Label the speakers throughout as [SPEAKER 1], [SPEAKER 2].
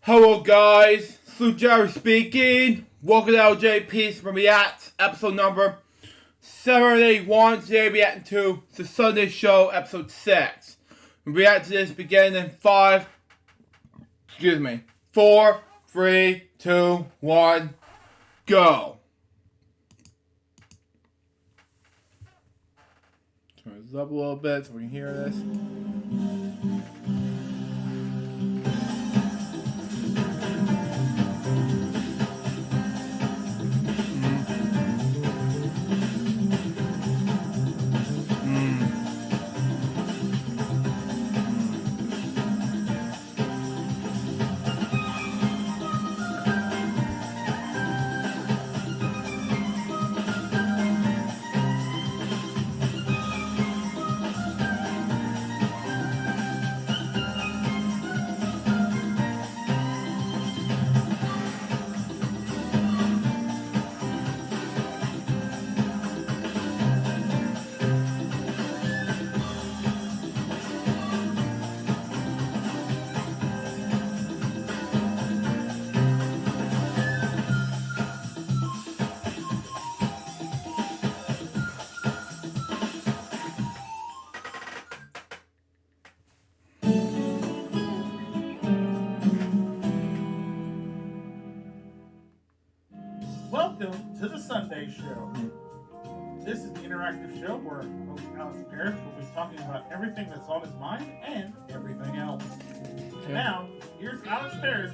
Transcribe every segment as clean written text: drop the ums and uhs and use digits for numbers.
[SPEAKER 1] Hello guys, Sue Jerry speaking. Welcome to LJPCBM episode number 781. Today we reacting to the Sunday Show episode 6. We react to this beginning in 4, 3, 2, 1, go. Turn this up a little bit so we can hear this.
[SPEAKER 2] Welcome to the Sunday Show. This is the interactive show where host Alex Parrish will be talking about everything that's on his mind and everything else.
[SPEAKER 1] Okay.
[SPEAKER 2] Now, here's Alex Parrish.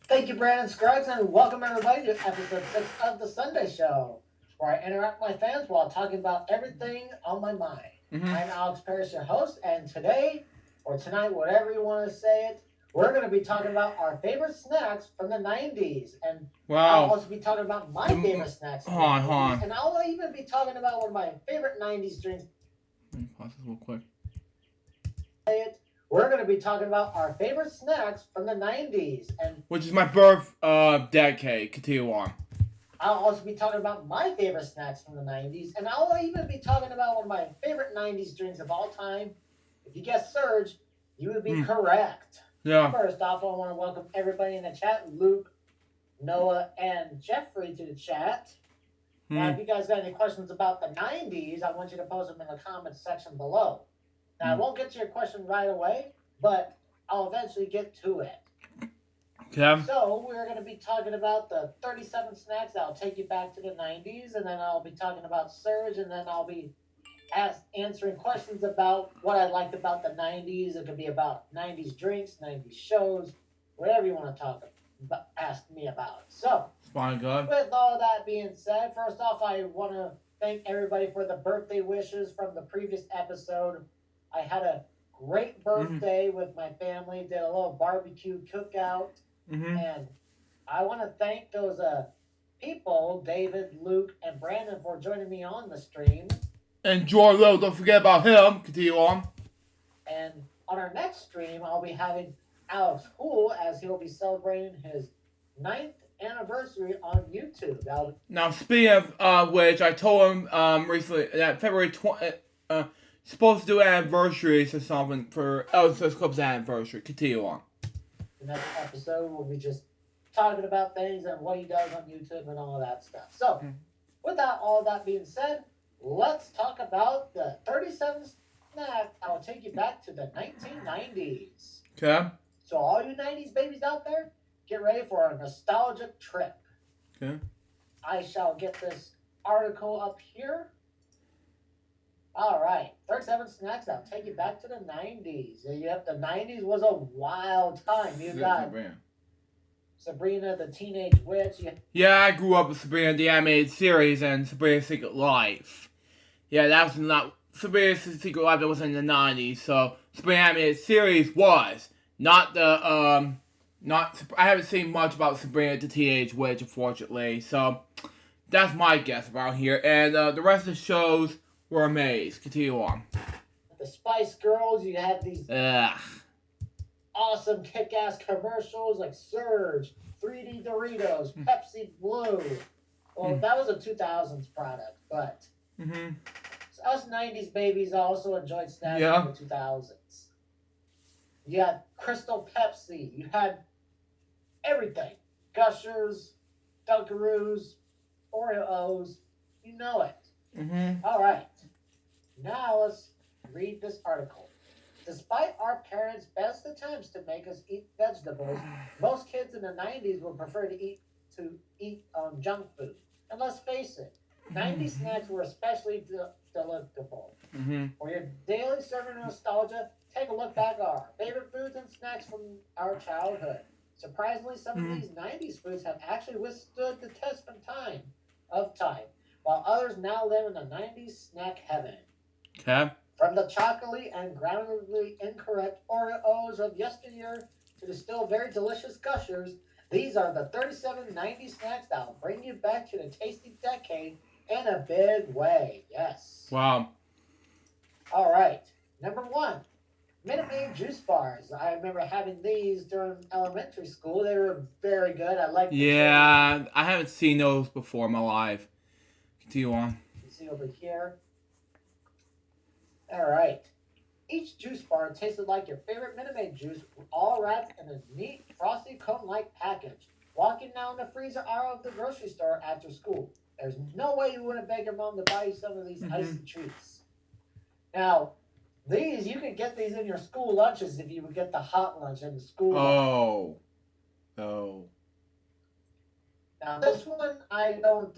[SPEAKER 3] Thank you, Brandon Scruggs, and welcome everybody to episode 6 of the Sunday Show, where I interact with my fans while talking about everything on my mind. I'm Alex Parrish, your host, and today, or tonight, whatever you want to say it, we're going to be talking about our favorite snacks from the 90s. And I'll also be talking about my favorite snacks from the 90s. And I'll even be talking about one of my favorite 90s drinks.
[SPEAKER 1] Let me pause this real quick.
[SPEAKER 3] We're going to be talking about our favorite snacks from the 90s. And
[SPEAKER 1] which is my birth decade. Continue on.
[SPEAKER 3] I'll also be talking about my favorite snacks from the 90s. And I'll even be talking about one of my favorite 90s drinks of all time. If you guessed Surge, you would be correct.
[SPEAKER 1] Yeah.
[SPEAKER 3] First off, I want to welcome everybody in the chat, Luke, Noah, and Jeffrey to the chat. Now, if you guys got any questions about the 90s, I want you to post them in the comments section below. Now, I won't get to your question right away, but I'll eventually get to it.
[SPEAKER 1] Okay.
[SPEAKER 3] So, we're going to be talking about the 37 snacks that'll take you back to the 90s, and then I'll be talking about Surge, and then I'll be answering questions about what I liked about the 90s. It could be about 90s drinks, 90s shows, whatever you want to talk about, ask me about. So,
[SPEAKER 1] Fine, good.
[SPEAKER 3] with all that being said, first off, I want to thank everybody for the birthday wishes from the previous episode. I had a great birthday with my family, did a little barbecue cookout, and I want to thank those people, David, Luke, and Brandon, for joining me on the stream.
[SPEAKER 1] And Joy Lowe, don't forget about him. Continue on.
[SPEAKER 3] And on our next stream, I'll be having Alex Hool as he'll be celebrating his 9th anniversary on YouTube.
[SPEAKER 1] Now, speaking of which, I told him recently that February 20th, supposed to do anniversaries or something for LSS Club's anniversary. Continue on.
[SPEAKER 3] The next episode, we'll be just talking about things and what he does on YouTube and all that stuff. So, without all that being said, let's talk about the 37 snacks that will take you back to the 1990s.
[SPEAKER 1] Okay.
[SPEAKER 3] So all you 90s babies out there, get ready for a nostalgic trip.
[SPEAKER 1] Okay.
[SPEAKER 3] I shall get this article up here. All right. 37 snacks that will take you back to the 90s. Yep, the 90s was a wild time. You got Sabrina the Teenage Witch.
[SPEAKER 1] Yeah, I grew up with Sabrina the animated series and Sabrina's Secret Life. Yeah, that was not Sabrina's Secret Life. That was in the 90s. So Sabrina animated series was not the I haven't seen much about Sabrina the Teenage Witch, unfortunately. So that's my guess around here. And the rest of the shows were amazing. Continue on.
[SPEAKER 3] The Spice Girls. You had these awesome kick-ass commercials like Surge, 3D Doritos, Pepsi Blue. Well, that was a 2000s product, but us 90s babies also enjoyed snacks in the 2000s. You had Crystal Pepsi. You had everything. Gushers, Dunkaroos, Oreos. You know it.
[SPEAKER 1] Mm-hmm.
[SPEAKER 3] All right. Now let's read this article. Despite our parents' best attempts to make us eat vegetables, most kids in the 90s would prefer to eat junk food. And let's face it, 90s snacks were especially delectable.
[SPEAKER 1] Mm-hmm.
[SPEAKER 3] For your daily serving of nostalgia, take a look back at our favorite foods and snacks from our childhood. Surprisingly, some of these 90s foods have actually withstood the test of time, while others now live in the 90s snack heaven.
[SPEAKER 1] Okay.
[SPEAKER 3] From the chocolatey and groundedly incorrect Oreos of yesteryear to the still very delicious Gushers, these are the 37 90s snacks that will bring you back to the tasty decade in a big way. Yes.
[SPEAKER 1] Wow.
[SPEAKER 3] All right. Number one, Minute Maid juice bars. I remember having these during elementary school. They were very good. I liked the
[SPEAKER 1] Yeah, I haven't seen those before in my life. Continue on.
[SPEAKER 3] You can see over here. All right. Each juice bar tasted like your favorite Minute Maid juice, all wrapped in a neat, frosty cone-like package. Walking down the freezer aisle of the grocery store after school. There's no way you wouldn't beg your mom to buy you some of these icy treats. Now, you could get these in your school lunches if you would get the hot lunch in the school lunch.
[SPEAKER 1] Oh.
[SPEAKER 3] Now, this one I don't,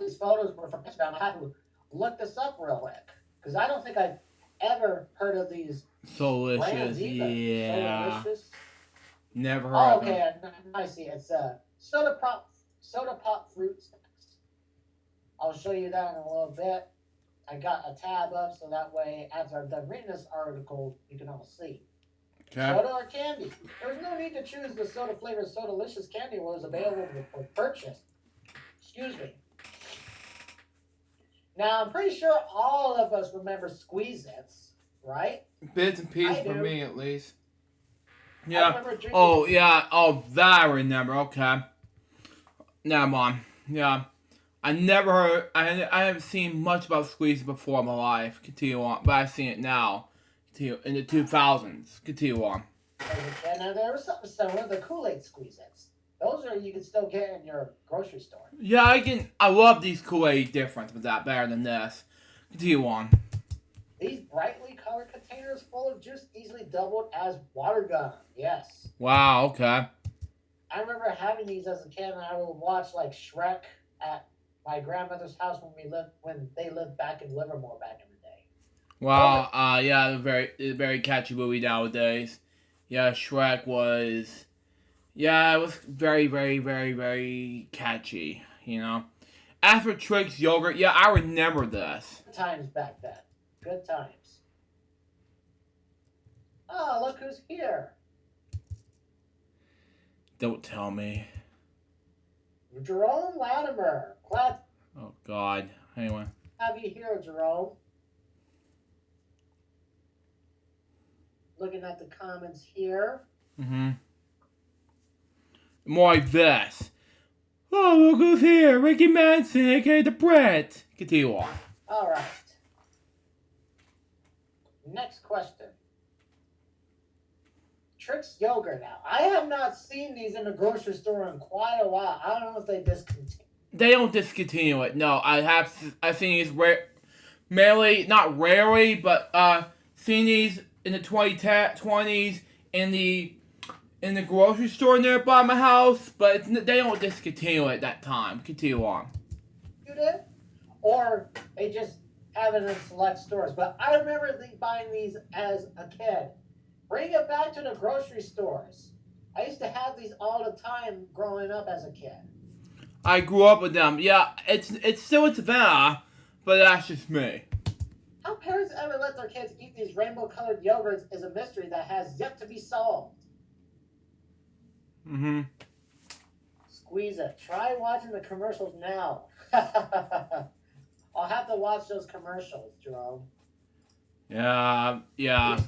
[SPEAKER 3] these photos were from Instagram. I had to look this up real quick because I don't think I've ever heard of these
[SPEAKER 1] Delicious.
[SPEAKER 3] brands either.
[SPEAKER 1] Yeah.
[SPEAKER 3] So delicious.
[SPEAKER 1] Never heard of them.
[SPEAKER 3] Okay, I see. It's soda pop fruit snacks. I'll show you that in a little bit. I got a tab up so that way, after I'm done reading this article, you can all see.
[SPEAKER 1] Okay.
[SPEAKER 3] Soda or candy? There was no need to choose the soda flavored So Delicious candy was available for purchase. Excuse me. Now, I'm pretty sure all of us remember Squeeze-Its, right?
[SPEAKER 1] Bits and pieces
[SPEAKER 3] I
[SPEAKER 1] for
[SPEAKER 3] do.
[SPEAKER 1] me, at least.
[SPEAKER 3] I
[SPEAKER 1] Yeah.
[SPEAKER 3] remember drinking.
[SPEAKER 1] Oh, yeah. Oh, that I remember. Okay. Never mind. Yeah. I never heard. I haven't seen much about Squeeze before in my life. Continue on, but I've seen it now. Continue in the 2000s. Continue on.
[SPEAKER 3] And there was something similar, the Kool-Aid Squeeze-Its. Those you can still get in your grocery store.
[SPEAKER 1] Yeah, I love these Kool-Aid difference, but that better than this. Continue on.
[SPEAKER 3] These brightly colored containers full of juice easily doubled as water gun. Yes.
[SPEAKER 1] Wow. Okay.
[SPEAKER 3] I remember having these as a kid, and I would watch like Shrek at my grandmother's house when they lived back in Livermore back in the day.
[SPEAKER 1] Wow. Yeah, very catchy movie nowadays. Yeah, Shrek was. Yeah, it was very, very, very, very catchy. You know. As for Trix yogurt, yeah, I remember this.
[SPEAKER 3] Good times back then. Good times. Oh, look who's here.
[SPEAKER 1] Don't tell me.
[SPEAKER 3] Jerome Latimer. Glad
[SPEAKER 1] Oh God. Anyway.
[SPEAKER 3] to have you here, Jerome. Looking at the comments here.
[SPEAKER 1] Mm-hmm. More like this. Oh, look who's here. Ricky Manson, aka the Brett. Continue on.
[SPEAKER 3] All right. Next question. Trix yogurt now. I have not seen these in the grocery store in quite a while. I don't know if they discontinued.
[SPEAKER 1] They don't discontinue it. No, I've seen these mainly, not rarely, but seen these in the 2020s in the grocery store nearby my house, but they don't discontinue it at that time. Continue on.
[SPEAKER 3] You did? Or they just have it in select stores. But I remember buying these as a kid. Bring it back to the grocery stores. I used to have these all the time growing up as a kid.
[SPEAKER 1] I grew up with them. Yeah, it's still in Savannah, but that's just me.
[SPEAKER 3] How parents ever let their kids eat these rainbow-colored yogurts is a mystery that has yet to be solved.
[SPEAKER 1] Mm-hmm.
[SPEAKER 3] Squeeze it. Try watching the commercials now. I'll have to watch those commercials, Jerome.
[SPEAKER 1] Yeah,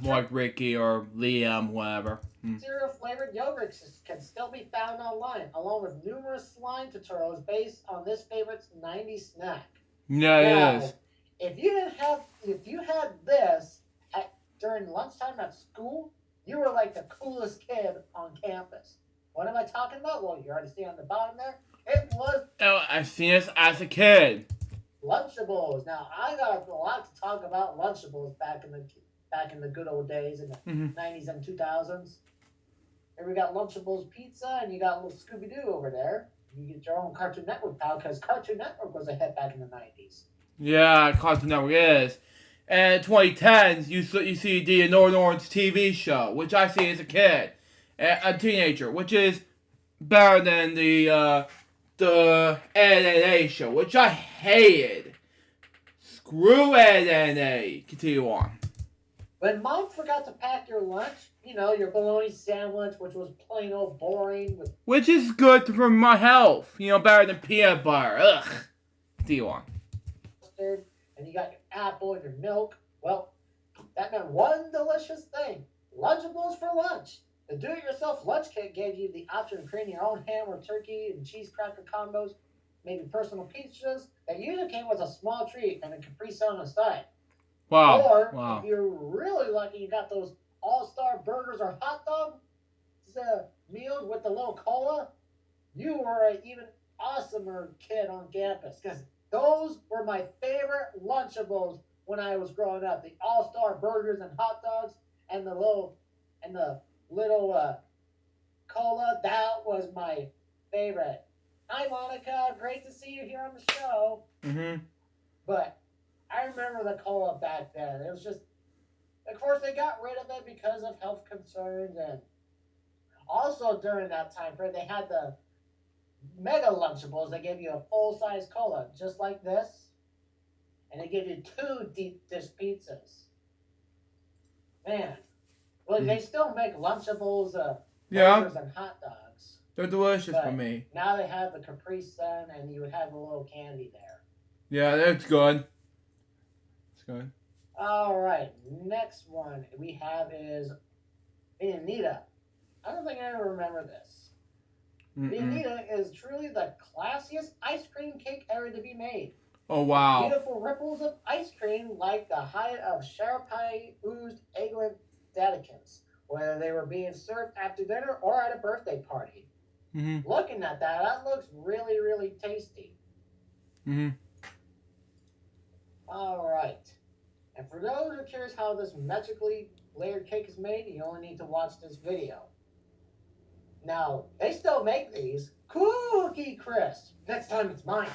[SPEAKER 1] more like Ricky or Liam, whatever.
[SPEAKER 3] Cereal-flavored yogurts can still be found online, along with numerous slime tutorials based on this favorite's 90s snack.
[SPEAKER 1] Yeah,
[SPEAKER 3] Now,
[SPEAKER 1] it is.
[SPEAKER 3] if you had this during lunchtime at school, you were like the coolest kid on campus. What am I talking about? Well, you already see on the bottom there. It was
[SPEAKER 1] Oh, I've seen this as a kid.
[SPEAKER 3] Lunchables. Now I got a lot to talk about Lunchables back in the good old days in the '90s and 2000s. Here we got Lunchables pizza, and you got little Scooby Doo over there. You get your own Cartoon Network pal, because Cartoon Network was a hit back in the '90s.
[SPEAKER 1] Yeah, Cartoon Network is. And in 2010s, you see the Northern Orange TV show, which I see as a kid, a teenager, which is better than the NNA show, which I hated. Screw NNA. Continue on.
[SPEAKER 3] When Mom forgot to pack your lunch, your bologna sandwich, which was plain old boring.
[SPEAKER 1] Which is good for my health. Better than peanut butter. Ugh. Continue on.
[SPEAKER 3] And you got your apple and your milk. Well, that meant one delicious thing. Lunchables for lunch. The do-it-yourself lunch kit gave you the option of creating your own ham or turkey and cheese cracker combos, maybe personal pizzas, that usually came with a small treat and a Capri Sun on the side.
[SPEAKER 1] Wow.
[SPEAKER 3] Or, if you're really lucky, you got those all-star burgers or hot dog meals with the little cola. You were an even awesomer kid on campus, because those were my favorite Lunchables when I was growing up. The all-star burgers and hot dogs and the little cola. That was my favorite. Hi, Monica. Great to see you here on the show. But I remember the cola back then. It was just, of course, they got rid of it because of health concerns. And also during that time frame, they had the Mega Lunchables. They gave you a full-size cola, just like this. And they gave you 2 deep dish pizzas. Man. Well, they still make Lunchables, burgers and hot dogs.
[SPEAKER 1] They're delicious for me.
[SPEAKER 3] Now they have the Capri Sun, and you would have a little candy there.
[SPEAKER 1] Yeah, that's good. It's good.
[SPEAKER 3] All right, next one we have is the Anita. I don't think I ever remember this. The Anita is truly the classiest ice cream cake ever to be made.
[SPEAKER 1] Oh, wow.
[SPEAKER 3] Beautiful ripples of ice cream like the height of Sharpie oozed egglet dedicants, whether they were being served after dinner or at a birthday party. Looking at that looks really, really tasty. All right. And for those who are curious how this magically layered cake is made, you only need to watch this video. Now, they still make these. Cookie Crisp. Next time it's mine.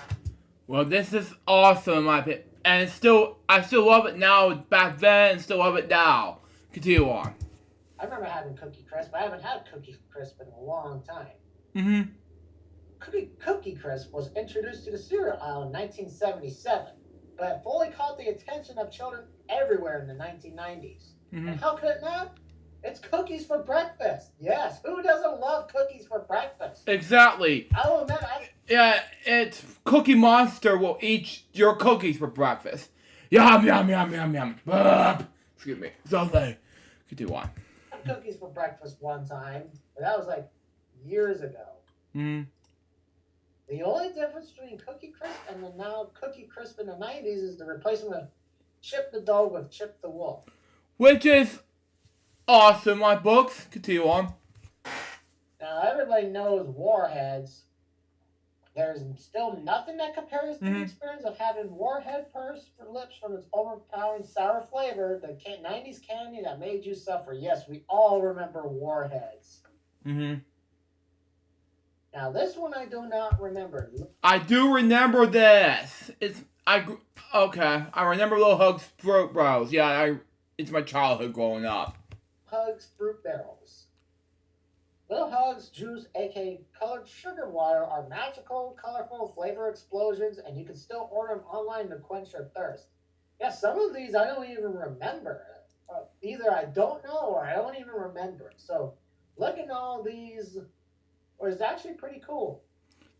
[SPEAKER 1] Well, this is awesome in my opinion. And I still love it now back then and still love it now. Continue on.
[SPEAKER 3] I remember having Cookie Crisp. I haven't had Cookie Crisp in a long time. Cookie Crisp was introduced to the cereal aisle in 1977, but it fully caught the attention of children everywhere in the 1990s. And how could it not? It's cookies for breakfast. Yes, who doesn't love cookies for breakfast?
[SPEAKER 1] Exactly.
[SPEAKER 3] I will admit,
[SPEAKER 1] Yeah, it's Cookie Monster will eat your cookies for breakfast. Yum, yum, yum, yum, yum. Burp. Excuse me. Something. Continue on.
[SPEAKER 3] I had cookies for breakfast one time, but that was like years ago. The only difference between Cookie Crisp and the now Cookie Crisp in the 90s is the replacement of Chip the dog with Chip the wolf.
[SPEAKER 1] Which is awesome, my books. Continue on.
[SPEAKER 3] Now, everybody knows Warheads. There's still nothing that compares to the experience of having Warhead purse for lips from its overpowering sour flavor, the 90s candy that made you suffer. Yes, we all remember Warheads. Now, this one I do not remember.
[SPEAKER 1] I do remember this. I remember Little Hugs Fruit Bros. Yeah, it's my childhood growing up.
[SPEAKER 3] Hugs Fruit Barrels. Little Hugs juice, aka colored sugar water, are magical, colorful flavor explosions, and you can still order them online to quench your thirst. Yeah, some of these I don't even remember. Either I don't know or I don't even remember. So, looking at all these is actually pretty cool.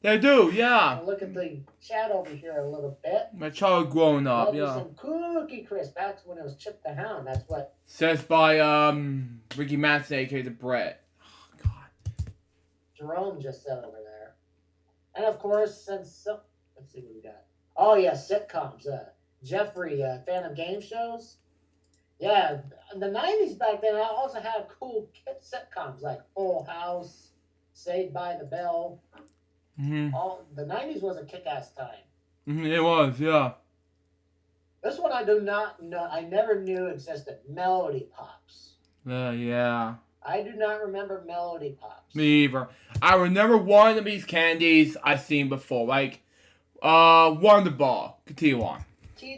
[SPEAKER 1] They do, yeah.
[SPEAKER 3] I'll look at the chat over here a little bit.
[SPEAKER 1] My child growing up, yeah.
[SPEAKER 3] Some Cookie Crisp. That's when it was Chip the Hound. That's what.
[SPEAKER 1] Says by Ricky Manson, aka the Brett. Oh God.
[SPEAKER 3] Jerome just said over there. And of course, let's see what we got. Oh yeah, sitcoms. Jeffrey, fan of game shows? Yeah, in the 90s back then, I also had cool sitcoms like Full House, Saved by the Bell.
[SPEAKER 1] Mm-hmm.
[SPEAKER 3] All the 90s was a kick-ass time.
[SPEAKER 1] Mm-hmm. It was, yeah.
[SPEAKER 3] This one I do not know. I never knew existed. Melody Pops.
[SPEAKER 1] Yeah.
[SPEAKER 3] I do not remember Melody Pops.
[SPEAKER 1] Me either. I remember one of these candies I've seen before, like Wonder Ball. Continue on.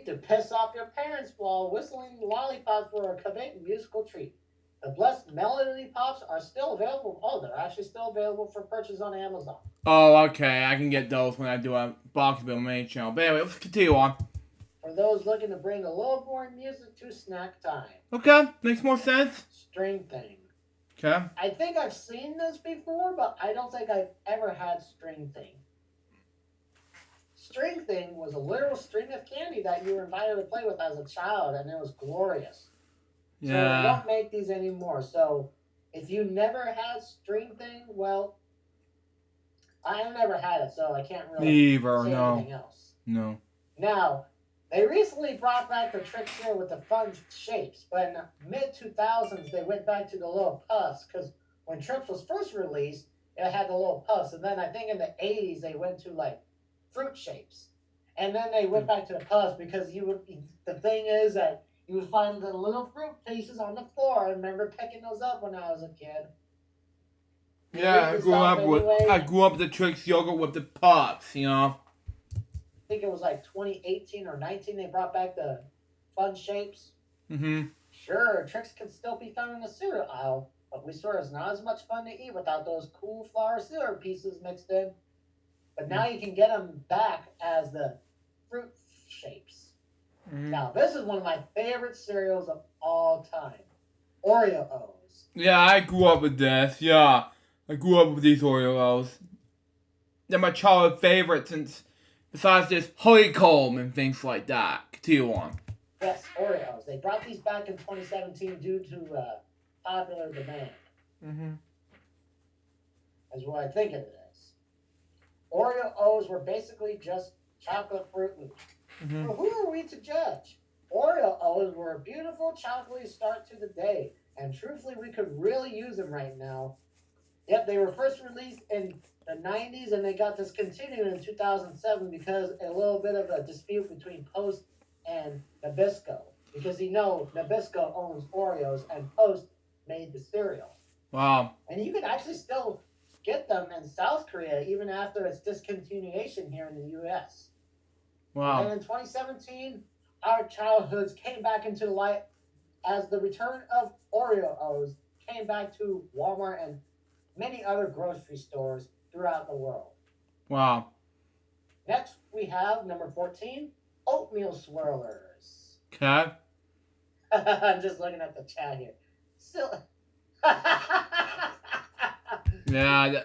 [SPEAKER 3] To piss off your parents while whistling lollipops for a convenient musical treat. The blessed Melody Pops are still available. Oh, they're actually still available for purchase on Amazon.
[SPEAKER 1] Oh, okay. I can get those when I do a box bill main channel. But anyway, let's continue on.
[SPEAKER 3] For those looking to bring a little more music to snack time.
[SPEAKER 1] Okay, makes more sense.
[SPEAKER 3] String Thing.
[SPEAKER 1] Okay.
[SPEAKER 3] I think I've seen this before, but I don't think I've ever had String Thing. String Thing was a literal string of candy that you were invited to play with as a child, and it was glorious. So they don't make these anymore. So if you never had String Thing, well, I never had it, so I can't really say anything else.
[SPEAKER 1] No.
[SPEAKER 3] Now, they recently brought back the tricks here with the fun shapes, but in the mid-2000s, they went back to the little puffs, because when Trix was first released, it had the little puffs, and then I think in the 80s, they went to, like, fruit shapes. And then they went back to the puffs, because the thing is that you would find the little fruit pieces on the floor. I remember picking those up when I was a kid.
[SPEAKER 1] Yeah, I grew up with the Trix yogurt with the puffs, you know.
[SPEAKER 3] I think it was like 2018 or 19 they brought back the fun shapes.
[SPEAKER 1] Mm-hmm.
[SPEAKER 3] Sure, Trix can still be found in the cereal aisle, but we swear it's not as much fun to eat without those cool flour cereal pieces mixed in. But now you can get them back as the fruit shapes. Mm-hmm. Now, this is one of my favorite cereals of all time. Oreos.
[SPEAKER 1] Yeah, I grew up with this. Yeah, I grew up with these Oreos. They're my childhood favorites since... Besides this honeycomb and things like that. Continue on.
[SPEAKER 3] Yes, Oreos. They brought these back in 2017 due to popular demand.
[SPEAKER 1] Mm-hmm.
[SPEAKER 3] That's what I think it is. Oreos were basically just chocolate Fruit Loops. Mm-hmm. So who are we to judge? Oreos were a beautiful chocolatey start to the day, and truthfully, we could really use them right now. Yep, they were first released in the 90s, and they got discontinued in 2007 because a little bit of a dispute between Post and Nabisco. Because Nabisco owns Oreos, and Post made the cereal.
[SPEAKER 1] Wow.
[SPEAKER 3] And you can actually still get them in South Korea even after its discontinuation here in the U.S.
[SPEAKER 1] Wow.
[SPEAKER 3] And in 2017, our childhoods came back into light as the return of Oreos came back to Walmart and many other grocery stores throughout the world.
[SPEAKER 1] Wow.
[SPEAKER 3] Next, we have number 14, Oatmeal Swirlers.
[SPEAKER 1] Okay.
[SPEAKER 3] I'm just looking at the chat here.
[SPEAKER 1] Yeah,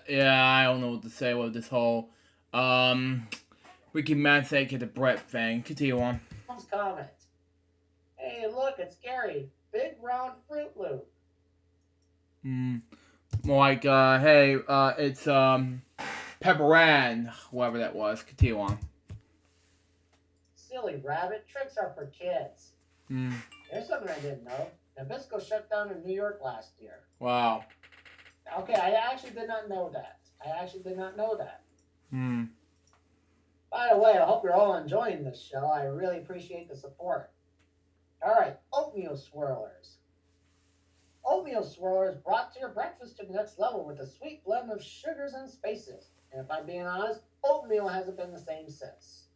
[SPEAKER 1] I don't know what to say with this whole Ricky Mansake at the Brett thing. Continue on.
[SPEAKER 3] Comment. Hey, look, it's Gary. Big round Fruit Loop.
[SPEAKER 1] More like, hey, it's, Pepperan, whoever that was. Continue on.
[SPEAKER 3] Silly rabbit. Tricks are for kids. Here's something I didn't know. Nabisco shut down in New York last year.
[SPEAKER 1] Wow.
[SPEAKER 3] Okay, I actually did not know that. By the way, I hope you're all enjoying this show. I really appreciate the support. All right, Oatmeal Swirlers. Oatmeal Swirlers brought your breakfast to the next level with a sweet blend of sugars and spices. And if I'm being honest, oatmeal hasn't been the same since.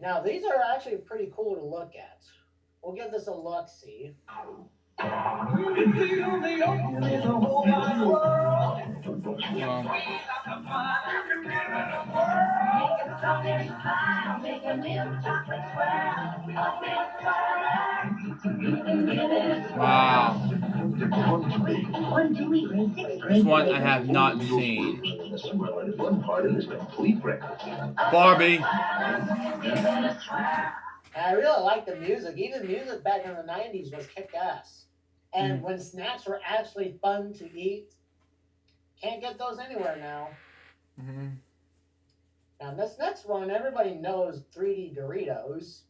[SPEAKER 3] Now, these are actually pretty cool to look at. We'll give this a look-see.
[SPEAKER 1] Wow. This one I have not seen. Barbie.
[SPEAKER 3] I really like the music. Even music back in the 90s was kick-ass. And when snacks were actually fun to eat, can't get those anywhere now. Now, this next one, everybody knows 3D Doritos.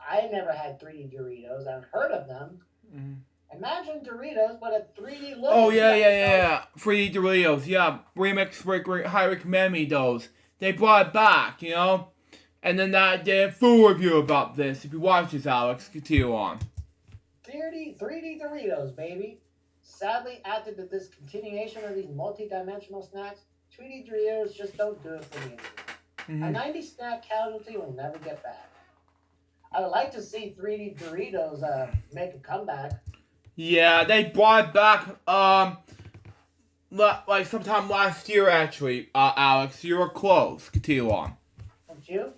[SPEAKER 3] I never had 3D Doritos. I've heard of them. Imagine Doritos, but a 3D look.
[SPEAKER 1] Oh, yeah. 3D Doritos, yeah. Remix, I recommend me those. They brought it back, you know? And then I did a full review about this. If you watch this, Alex, continue on.
[SPEAKER 3] 3D Doritos, baby. Sadly, after the discontinuation of these multi-dimensional snacks, 3D Doritos just don't do it for me anymore. A 90s snack casualty will never get back. I would like to see 3D Doritos make a comeback.
[SPEAKER 1] Yeah, they brought it back, like sometime last year, actually, Alex. You were close. Continue on.
[SPEAKER 3] Don't you?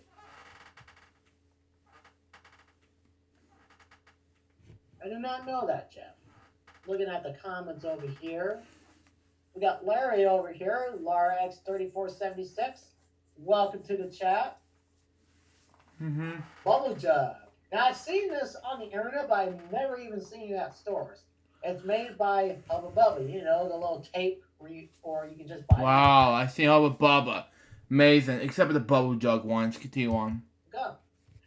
[SPEAKER 3] I do not know that, Jeff. Looking at the comments over here. We got Larry over here, Laura X3476. Welcome to the chat. Bubble Jug. Now, I've seen this on the internet, but I've never even seen it at stores. It's made by Hubba Bubba, you know, the little tape or you can just buy it.
[SPEAKER 1] Wow, I see Hubba Bubba. Amazing. Except for the Bubble Jug ones. Continue on.
[SPEAKER 3] Go.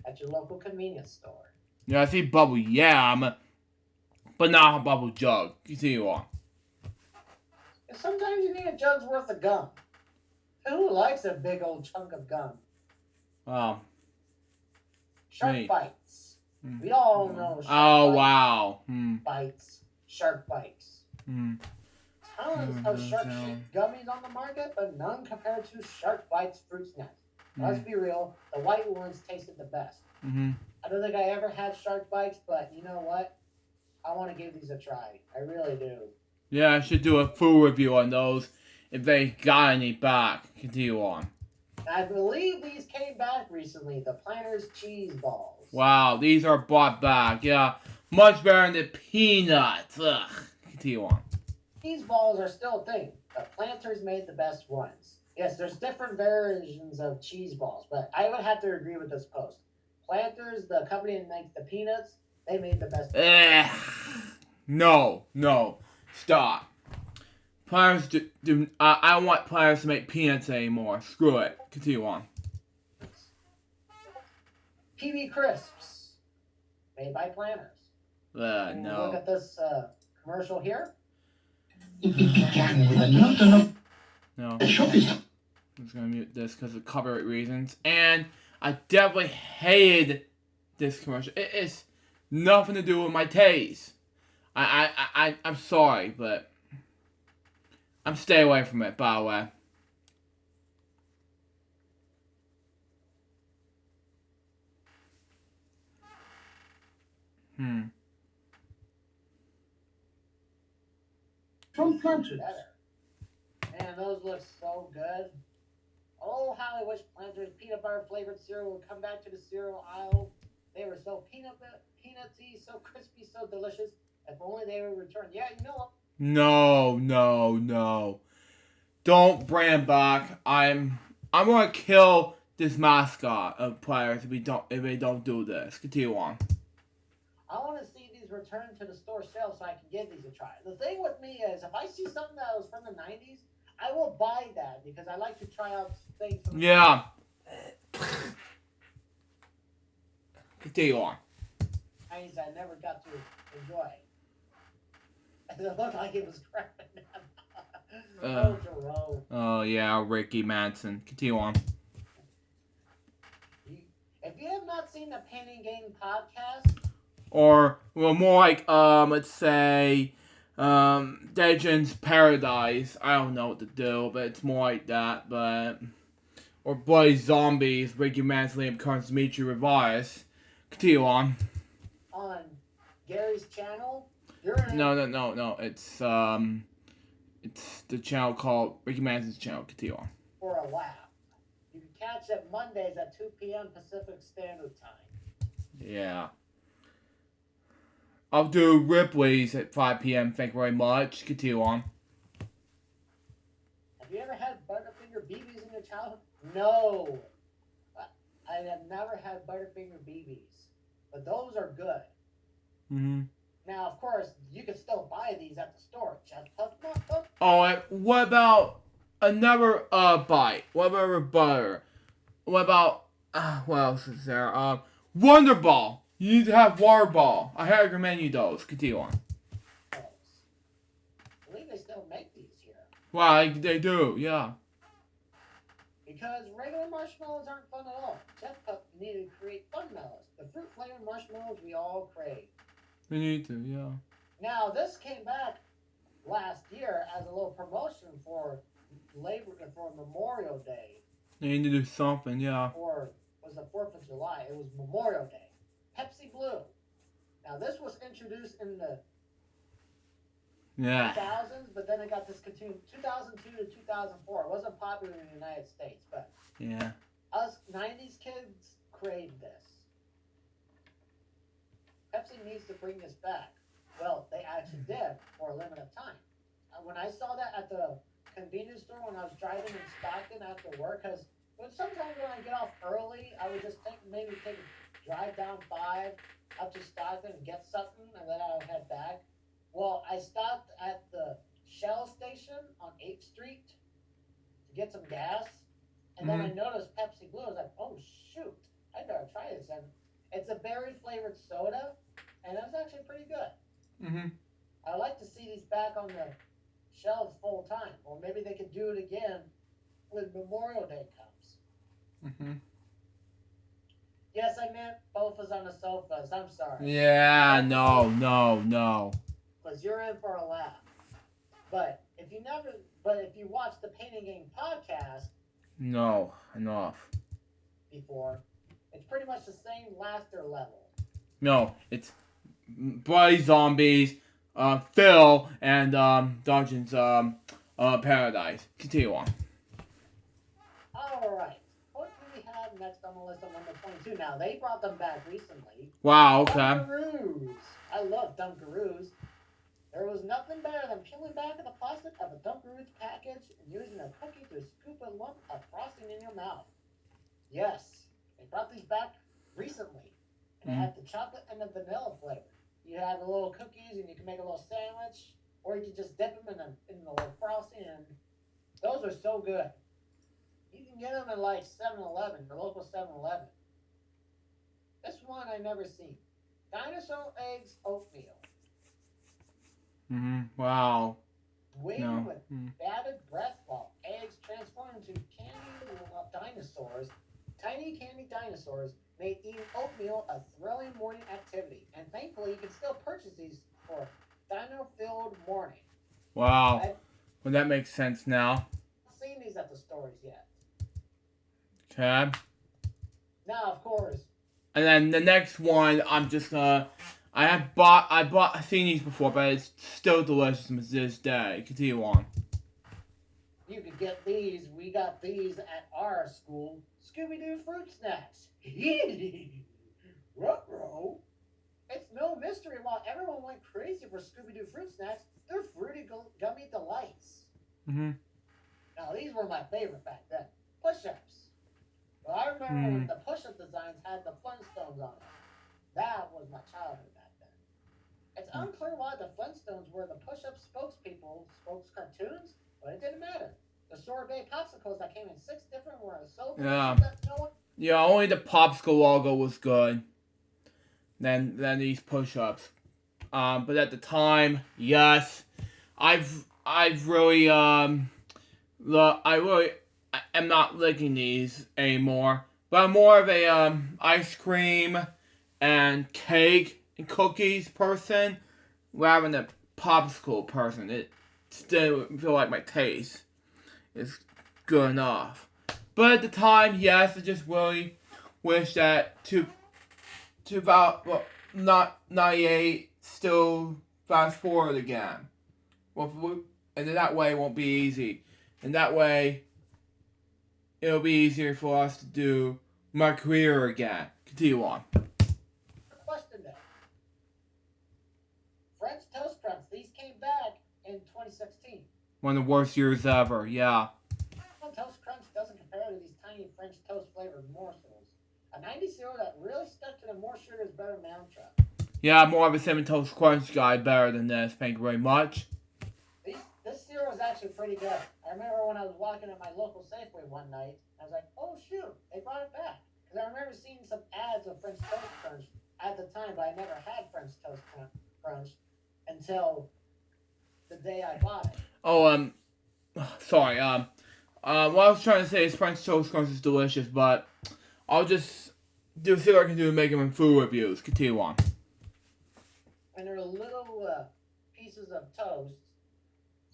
[SPEAKER 3] At your local convenience store.
[SPEAKER 1] Yeah, I see Bubble Yam, but not a Bubble Jug. Continue on.
[SPEAKER 3] And sometimes you need a jug's worth of gum. Who likes a big old chunk of gum?
[SPEAKER 1] Wow.
[SPEAKER 3] Shark bites. We all know
[SPEAKER 1] shark
[SPEAKER 3] bites. Shark bites. Tons of shark shaped gummies on the market, but none compared to Shark Bites fruit snacks. Let's be real, the white ones tasted the best. I don't think I ever had Shark Bites, but you know what? I want to give these a try. I really do.
[SPEAKER 1] Yeah, I should do a full review on those if they got any back. Continue on.
[SPEAKER 3] I believe these came back recently, the Planters cheese balls.
[SPEAKER 1] Wow, these are brought back. Yeah, much better than the peanuts. Ugh. Continue on.
[SPEAKER 3] Cheese balls are still a thing, but Planters made the best ones. Yes, there's different versions of cheese balls, but I would have to agree with this post. Planters, the company that makes the peanuts, they made the best ones.
[SPEAKER 1] No. Stop. Planters I don't want Planters to make peanuts anymore. Screw it. Continue on.
[SPEAKER 3] PB Crisps, made by Planters.
[SPEAKER 1] No.
[SPEAKER 3] Look at this commercial here.
[SPEAKER 1] No. I'm just gonna mute this because of copyright reasons. And I definitely hated this commercial. It is nothing to do with my taste. I'm sorry, but I'm staying away from it, by the way.
[SPEAKER 2] From Planters.
[SPEAKER 3] Man, those look so good. Oh, how I wish Planters peanut butter flavored cereal would come back to the cereal aisle. They were so peanutty, so crispy, so delicious. If only they would return. Yeah, you know what?
[SPEAKER 1] No. Don't bring him back. I'm gonna kill this mascot of players if they don't do this. Continue on.
[SPEAKER 3] I want to see these return to the store shelf so I can give these a try. The thing with me is, if I see something that was from the 90s, I will buy that because I like to try out things from the 90s. Continue on. I never got to enjoy. It looked like it was crap. Jerome.
[SPEAKER 1] Oh yeah, Ricky Manson. Continue on.
[SPEAKER 3] If you have not seen the Painting Game podcast,
[SPEAKER 1] or well, more like let's say Dejan's Paradise. I don't know what to do, but it's more like that. But or Bloody Zombies, Ricky Manson, Liam Carnes, Dimitri Revias. Continue on.
[SPEAKER 3] On Gary's channel.
[SPEAKER 1] No. It's the channel called Ricky Manson's channel. Continue on.
[SPEAKER 3] For a laugh. You can catch it Mondays at 2 p.m. Pacific Standard Time.
[SPEAKER 1] Yeah. I'll do Ripley's at 5 p.m. Thank you very much. Continue on.
[SPEAKER 3] Have you ever had Butterfinger BBs in your childhood? No. I have never had Butterfinger BBs. But those are good. Now, of course, you can still buy these at the store.
[SPEAKER 1] Oh, what about another bite? What about butter? What about what else is there? Wonder Ball. You need to have water ball. I highly recommend you those. Continue on.
[SPEAKER 3] I believe they still make these here.
[SPEAKER 1] Wow, they do, yeah.
[SPEAKER 3] Because regular marshmallows aren't fun at all. Jeff Pup needed to create fun mellows. The fruit flavored marshmallows we all crave.
[SPEAKER 1] We need to, yeah.
[SPEAKER 3] Now this came back last year as a little promotion for Memorial Day.
[SPEAKER 1] They need to do something, yeah.
[SPEAKER 3] Or was the 4th of July? It was Memorial Day. Pepsi Blue. Now this was introduced in the 2000s, but then it got discontinued 2002 to 2004. It wasn't popular in the United States, but
[SPEAKER 1] yeah,
[SPEAKER 3] us 90s kids craved this. Pepsi needs to bring this back. Well, they actually did for a limited time. When I saw that at the convenience store when I was driving in Stockton after work, because sometimes when I get off early, I would just maybe take a drive down 5 up to Stockton and get something, and then I would head back. Well, I stopped at the Shell station on 8th Street to get some gas, and then I noticed Pepsi Blue. I was like, oh, shoot, I better try this. And it's a berry-flavored soda, and it's actually pretty good. I'd like to see these back on the shelves full time, or maybe they could do it again when Memorial Day comes. Yes, I meant Bofas on the sofas. I'm sorry.
[SPEAKER 1] Yeah, no.
[SPEAKER 3] Because you're in for a laugh. But if you watch the Painting Game podcast,
[SPEAKER 1] no, enough.
[SPEAKER 3] Before, it's pretty much the same laughter level.
[SPEAKER 1] No, it's Bloody Zombies, Phil, and Dungeons Paradise. Continue on.
[SPEAKER 3] Alright. What do we have next on the list of number 22? Now, they brought them back recently.
[SPEAKER 1] Wow, okay.
[SPEAKER 3] Dunkaroos. I love Dunkaroos. There was nothing better than peeling back the plastic of a Dunkaroos package and using a cookie to scoop a lump of frosting in your mouth. Yes, they brought these back recently. And they had the chocolate and the vanilla flavor. You had the little cookies and you can make a little sandwich, or you could just dip them in the little frosting, and those are so good. You can get them at like 7-Eleven, your local 7-Eleven. This one I never seen. Dinosaur eggs oatmeal.
[SPEAKER 1] Wow.
[SPEAKER 3] Weighted with battered breath ball. Eggs transformed into tiny candy dinosaurs made eating oatmeal a thrilling morning activity. And thankfully, you can still purchase these for dino-filled morning.
[SPEAKER 1] Wow. Well, that makes sense now.
[SPEAKER 3] I've seen these at the stores yet.
[SPEAKER 1] Okay.
[SPEAKER 3] Now, of course.
[SPEAKER 1] And then the next one, I'm just gonna. I've seen these before, but it's still delicious to this day. Continue on.
[SPEAKER 3] You could get these. We got these at our school. Scooby-Doo fruit snacks. Ruh-roh. It's no mystery why everyone went crazy for Scooby-Doo fruit snacks. They're fruity gummy delights. Now, these were my favorite back then. Push-ups. Well, I remember when the push-up designs had the Flintstones on it. That was my childhood back then. It's unclear why the Flintstones were the push-up spokes cartoons, but it didn't matter. The sorbet popsicles that came in 6 different were so good that no one...
[SPEAKER 1] Yeah, only the popsicle logo was good. Than these push-ups. But at the time, yes, I've really am not licking these anymore. But I'm more of a ice cream and cake and cookies person rather than a popsicle person. It still feel like my taste is good enough. But at the time, yes, I just really wish that about 98 still fast forward again. Well, and that way it won't be easy. And that way it'll be easier for us to do my career again. Continue on.
[SPEAKER 3] Question then. French Toast Crunch. These came back in 2016.
[SPEAKER 1] One of the worst years ever, yeah.
[SPEAKER 3] Toast Crunch doesn't compare to these tiny French toast flavored morsels. A 90 cereal that really stuck to the more sugar is better mantra.
[SPEAKER 1] Yeah, more of a Cinnamon Toast Crunch guy, better than this. Thank you very much.
[SPEAKER 3] This cereal is actually pretty good. I remember when I was walking at my local Safeway one night, I was like, oh shoot, they brought it back. Because I remember seeing some ads of French Toast Crunch at the time, but I never had French Toast Crunch until the day I bought it.
[SPEAKER 1] Oh, sorry. What I was trying to say is French toast crunch is delicious, but I'll just see what I can do to make them in food reviews. Continue on.
[SPEAKER 3] And they're little pieces of toast,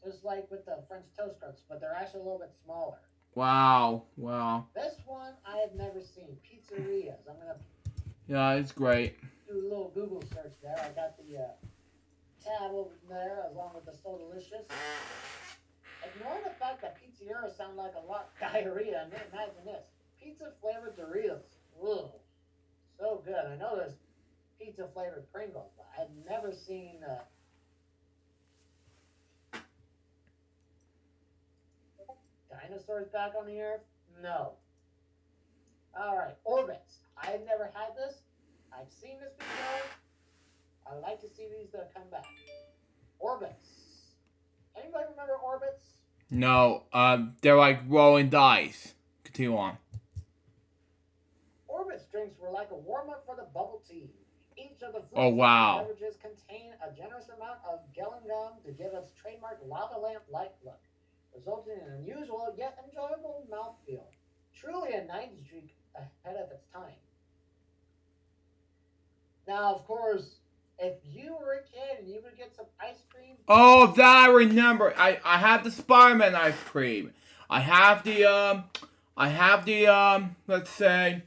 [SPEAKER 3] just like with the French Toast Crunch, but they're actually a little bit smaller.
[SPEAKER 1] Wow.
[SPEAKER 3] This one I have never seen. Pizzerias. I'm gonna.
[SPEAKER 1] Yeah, it's great.
[SPEAKER 3] Do a little Google search there. I got the tab over there along with the So Delicious. Ignore the fact that pizzerias sound like a lot of diarrhea. And imagine this: pizza flavored Doritos. Ugh, so good. I know there's pizza flavored Pringles, but I've never seen. Dinosaurs back on the earth? No. Alright, Orbits. I've never had this. I've seen this before. I'd like to see these come back. Orbits. Anybody remember Orbits?
[SPEAKER 1] No, they're like rolling dice. Continue on.
[SPEAKER 3] Orbits drinks were like a warm-up for the bubble tea. Each of the beverages contain a generous amount of gelling gum to give its trademark lava lamp-like look, resulting in an unusual yet enjoyable mouthfeel. Truly a 90s drink ahead of its time. Now, of course, if you were a kid and you would get some ice cream...
[SPEAKER 1] Oh, that I remember. I have the Spider-Man ice cream. I have the, let's say,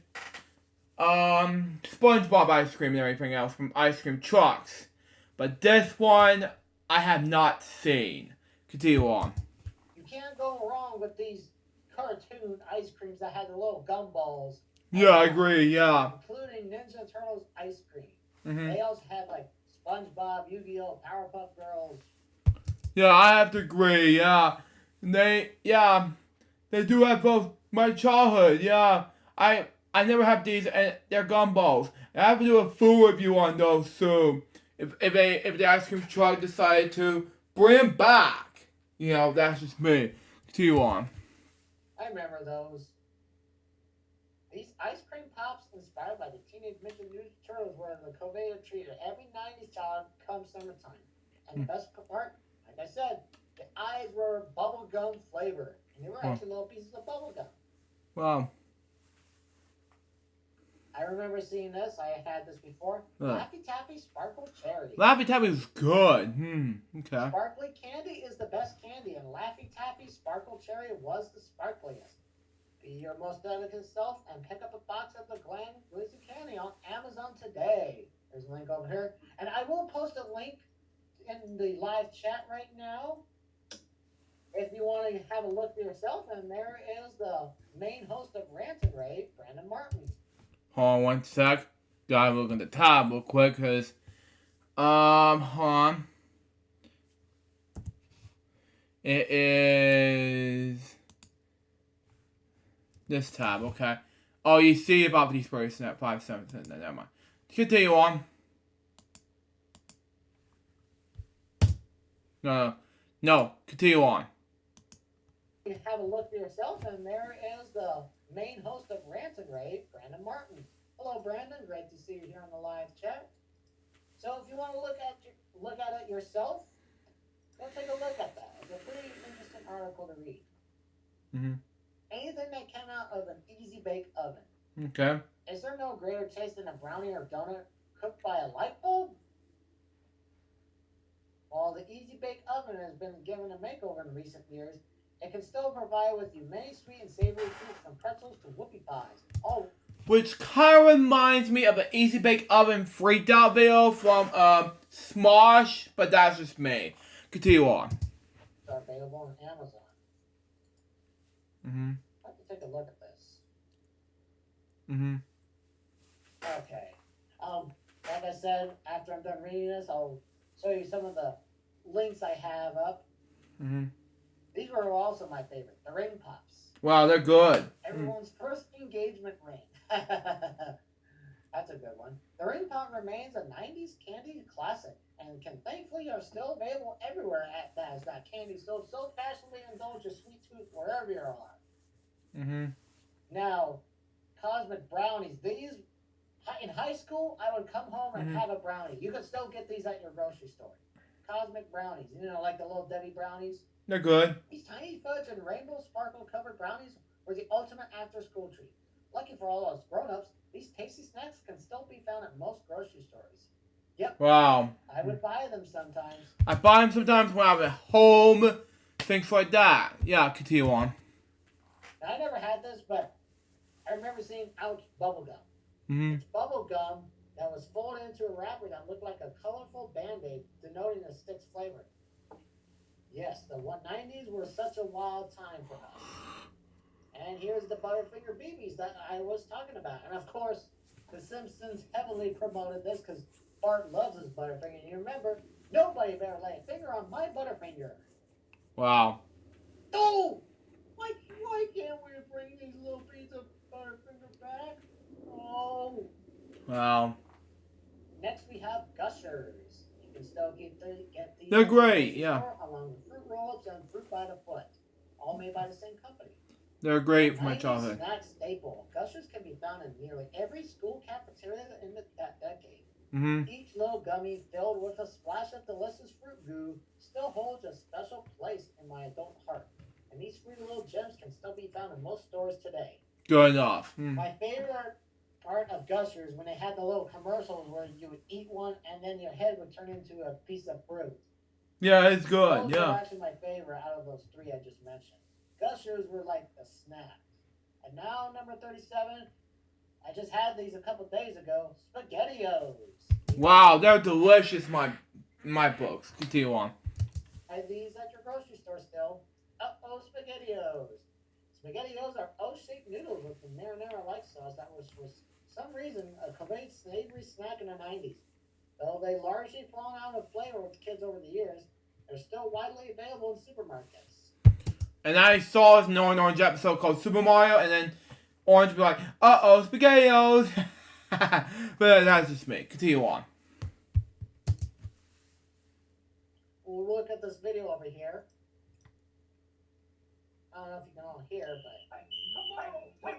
[SPEAKER 1] SpongeBob ice cream and everything else from ice cream trucks. But this one, I have not seen. Continue on.
[SPEAKER 3] You can't go wrong with these cartoon ice creams that had the little gumballs.
[SPEAKER 1] Yeah, I agree, yeah.
[SPEAKER 3] Including Ninja Turtles ice cream.
[SPEAKER 1] Mm-hmm.
[SPEAKER 3] They also had like SpongeBob, Yu-Gi-Oh, Powerpuff Girls.
[SPEAKER 1] Yeah, I have to agree, yeah. They do have both my childhood, yeah. I never have these, and they're gumballs. I have to do a food review on those soon. If the ice cream truck decided to bring them back. You know, that's just me. Continue on.
[SPEAKER 3] I remember those. These ice cream pops inspired by the Teenage Mutant Ninja Turtles were the coveted treat of every 90s child come summertime. And the best part, like I said, the eyes were bubblegum flavored. And they were actually little pieces of bubblegum.
[SPEAKER 1] Wow.
[SPEAKER 3] I remember seeing this. I had this before. Laffy Taffy Sparkle Cherry.
[SPEAKER 1] Laffy Taffy is good. Okay.
[SPEAKER 3] Sparkly candy is the best candy, and Laffy Taffy Sparkle Cherry was the sparkliest. Be your most delicate self and pick up a box of the Glen Glizzy Candy on Amazon today. There's a link over here. And I will post a link in the live chat right now if you want to have a look for yourself. And there is the main host of Rant and Rave, Brandon Martin.
[SPEAKER 1] Hold on one sec. Gotta look at the tab real quick, cause hold on. It is this tab, okay. Oh, you see about these person at 5.7. Never mind. Continue on. No. Continue on.
[SPEAKER 3] You can have a look for yourself, and there is the main host of Rant and Rave, Brandon Martin. Hello, Brandon. Great to see you here on the live chat. So, if you want to look at it yourself, go take a look at that. It's a pretty interesting article to read. Anything that came out of an easy bake oven.
[SPEAKER 1] Okay.
[SPEAKER 3] Is there no greater taste than a brownie or donut cooked by a light bulb? While the easy bake oven has been given a makeover in recent years, it can still provide with you many sweet and savory treats from pretzels to whoopie pies. Oh,
[SPEAKER 1] which kind of reminds me of an Easy Bake Oven freaked out video from Smosh, but that's just me. Continue on.
[SPEAKER 3] They're available on Amazon. I have to take a look at this. Okay. Like I said, after I'm done reading this, I'll show you some of the links I have up. These were also my favorite. The ring pops.
[SPEAKER 1] Wow, they're good.
[SPEAKER 3] Everyone's first engagement ring. That's a good one. The ring pop remains a 90s candy classic and can thankfully are still available everywhere at that candy so fashionably indulge your sweet tooth wherever you are. Now, cosmic brownies. These In high school, I would come home and have a brownie. You could still get these at your grocery store. Cosmic brownies, like the little Debbie brownies.
[SPEAKER 1] They're good.
[SPEAKER 3] These tiny fudge and rainbow sparkle covered brownies were the ultimate after school treat. Lucky for all us grown ups, these tasty snacks can still be found at most grocery stores. Yep.
[SPEAKER 1] Wow.
[SPEAKER 3] I would buy them sometimes.
[SPEAKER 1] I buy them sometimes when I'm at home, things like that. Yeah, continue on.
[SPEAKER 3] Now, I never had this, but I remember seeing Ouch bubblegum. It's bubble gum that was folded into a wrapper that looked like a colorful Band-Aid, denoting the stick's flavor. Yes, the 90s were such a wild time for us. And here's the Butterfinger BBs that I was talking about. And of course, The Simpsons heavily promoted this because Bart loves his Butterfinger. And you remember, nobody better lay a finger on my Butterfinger.
[SPEAKER 1] Wow.
[SPEAKER 3] Oh! Why can't we bring these little pieces of Butterfinger back? Oh.
[SPEAKER 1] Wow.
[SPEAKER 3] Next we have Gushers. You can still get these.
[SPEAKER 1] They're great, yeah.
[SPEAKER 3] Along with fruit roll-ups and fruit by the foot, all made by the same company.
[SPEAKER 1] They're great for my childhood.
[SPEAKER 3] Snack staple. Gushers can be found in nearly every school cafeteria in that decade. Each little gummy filled with a splash of delicious fruit goo still holds a special place in my adult heart. And these fruity little gems can still be found in most stores today.
[SPEAKER 1] Good enough.
[SPEAKER 3] My favorite part of Gushers when they had the little commercials where you would eat one and then your head would turn into a piece of fruit.
[SPEAKER 1] Yeah, it's good.
[SPEAKER 3] Those
[SPEAKER 1] Yeah.
[SPEAKER 3] are actually my favorite out of those three I just mentioned. Gushers were like the snack. And now number 37, I just had these a couple days ago. Spaghettios.
[SPEAKER 1] Wow, they're delicious. My books. Continue on.
[SPEAKER 3] Buy these at your grocery store still. Uh-oh, Spaghettios. Spaghettios are O-shaped noodles with the marinara-like sauce that was, for some reason, a great savory snack in the 90s. Though they largely fallen out of flavor with the kids over the years, they're still widely available in supermarkets.
[SPEAKER 1] And I saw this in an Orange episode called Super Mario, and then Orange would be like, uh-oh, Spaghettios. But that's just me. Continue on.
[SPEAKER 3] We'll look at this video over here. I don't know if you can all hear, but...
[SPEAKER 4] Wait.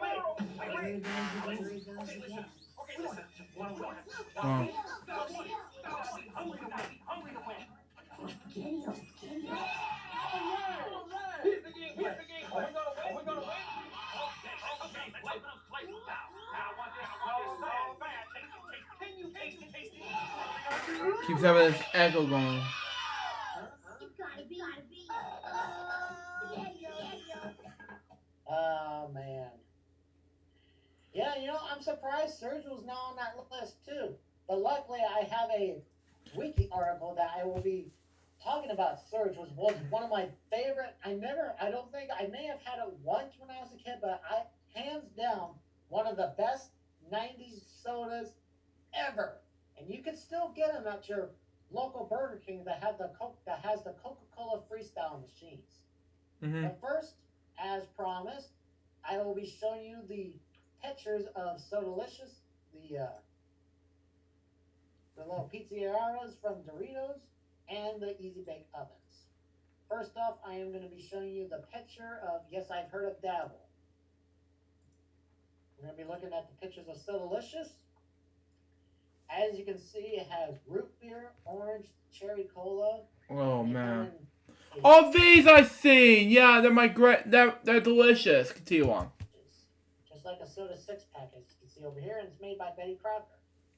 [SPEAKER 4] Okay, listen.
[SPEAKER 1] Oh.
[SPEAKER 4] Here's the game. Are we gonna win? Can you taste it?
[SPEAKER 1] Keeps having this echo going.
[SPEAKER 3] Oh, man. Yeah, I'm surprised Surge was not on that list, too. But luckily, I have a wiki article that I will be talking about. Surge was one of my favorite. I may have had it once when I was a kid, but hands down, one of the best 90s sodas ever. And you can still get them at your local Burger King that has the Coca-Cola Freestyle machines. But first, as promised, I will be showing you the pictures of Sodalicious, the little pizzerias from Doritos, and the Easy Bake Ovens. First off, I am going to be showing you the picture of Yes, I've Heard of Dabble. We're going to be looking at the pictures of Sodalicious. As you can see, it has root beer, orange, cherry cola.
[SPEAKER 1] Oh, man. All these I've seen. Yeah, they're delicious. Continue on.
[SPEAKER 3] Just like a soda 6-pack, as you can see over here, and it's made by Betty Crocker.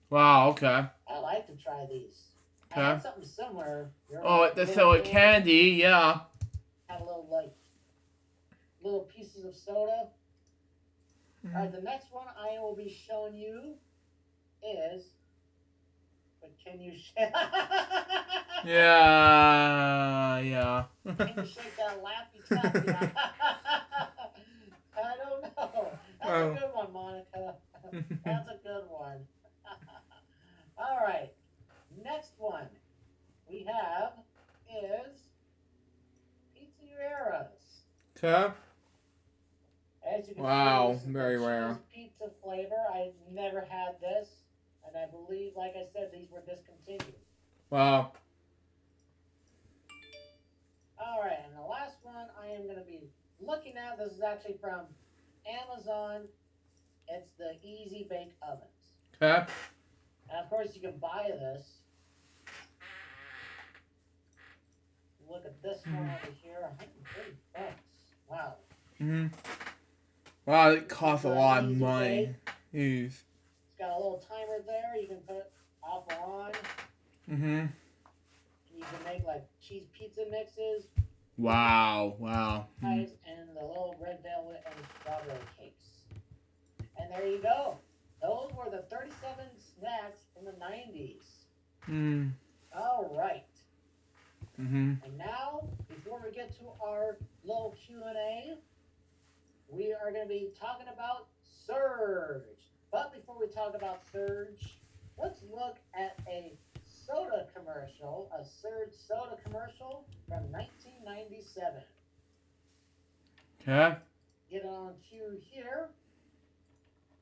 [SPEAKER 1] Wow, okay.
[SPEAKER 3] I like to try these.
[SPEAKER 1] Okay.
[SPEAKER 3] I had something similar.
[SPEAKER 1] The soda candy, yeah.
[SPEAKER 3] Had a little pieces of soda. Alright, the next one I will be showing you is... But can you shake...
[SPEAKER 1] Yeah.
[SPEAKER 3] Can you shake that lappy tappy? I don't know. That's a good one, Monica. That's a good one. Alright. Next one we have is Pizzerias.
[SPEAKER 1] Okay.
[SPEAKER 3] As you can
[SPEAKER 1] Wow,
[SPEAKER 3] see, this is
[SPEAKER 1] very
[SPEAKER 3] the
[SPEAKER 1] rare.
[SPEAKER 3] cheese pizza flavor. I never had this, and I believe, like I said, these were discontinued.
[SPEAKER 1] Wow.
[SPEAKER 3] Alright, and the last one I am going to be looking at, this is actually from Amazon. It's the Easy Bake Ovens.
[SPEAKER 1] Okay.
[SPEAKER 3] And of course, you can buy this. Look at this one over here, $130. Wow.
[SPEAKER 1] Mm-hmm. Wow, it costs a lot of money. Jeez.
[SPEAKER 3] It's got a little timer there. You can put it off or on.
[SPEAKER 1] Mm-hmm.
[SPEAKER 3] You can make like cheese pizza mixes.
[SPEAKER 1] Wow. Wow.
[SPEAKER 3] And the little red velvet and strawberry cakes. And there you go. Those were the 37 snacks in the 90s.
[SPEAKER 1] Mm.
[SPEAKER 3] All right.
[SPEAKER 1] Mm-hmm.
[SPEAKER 3] And now, before we get to our little Q&A, we are going to be talking about Surge. But before we talk about Surge, let's look at a soda commercial, a Surge soda commercial from 1997.
[SPEAKER 1] Okay.
[SPEAKER 3] Get on cue here.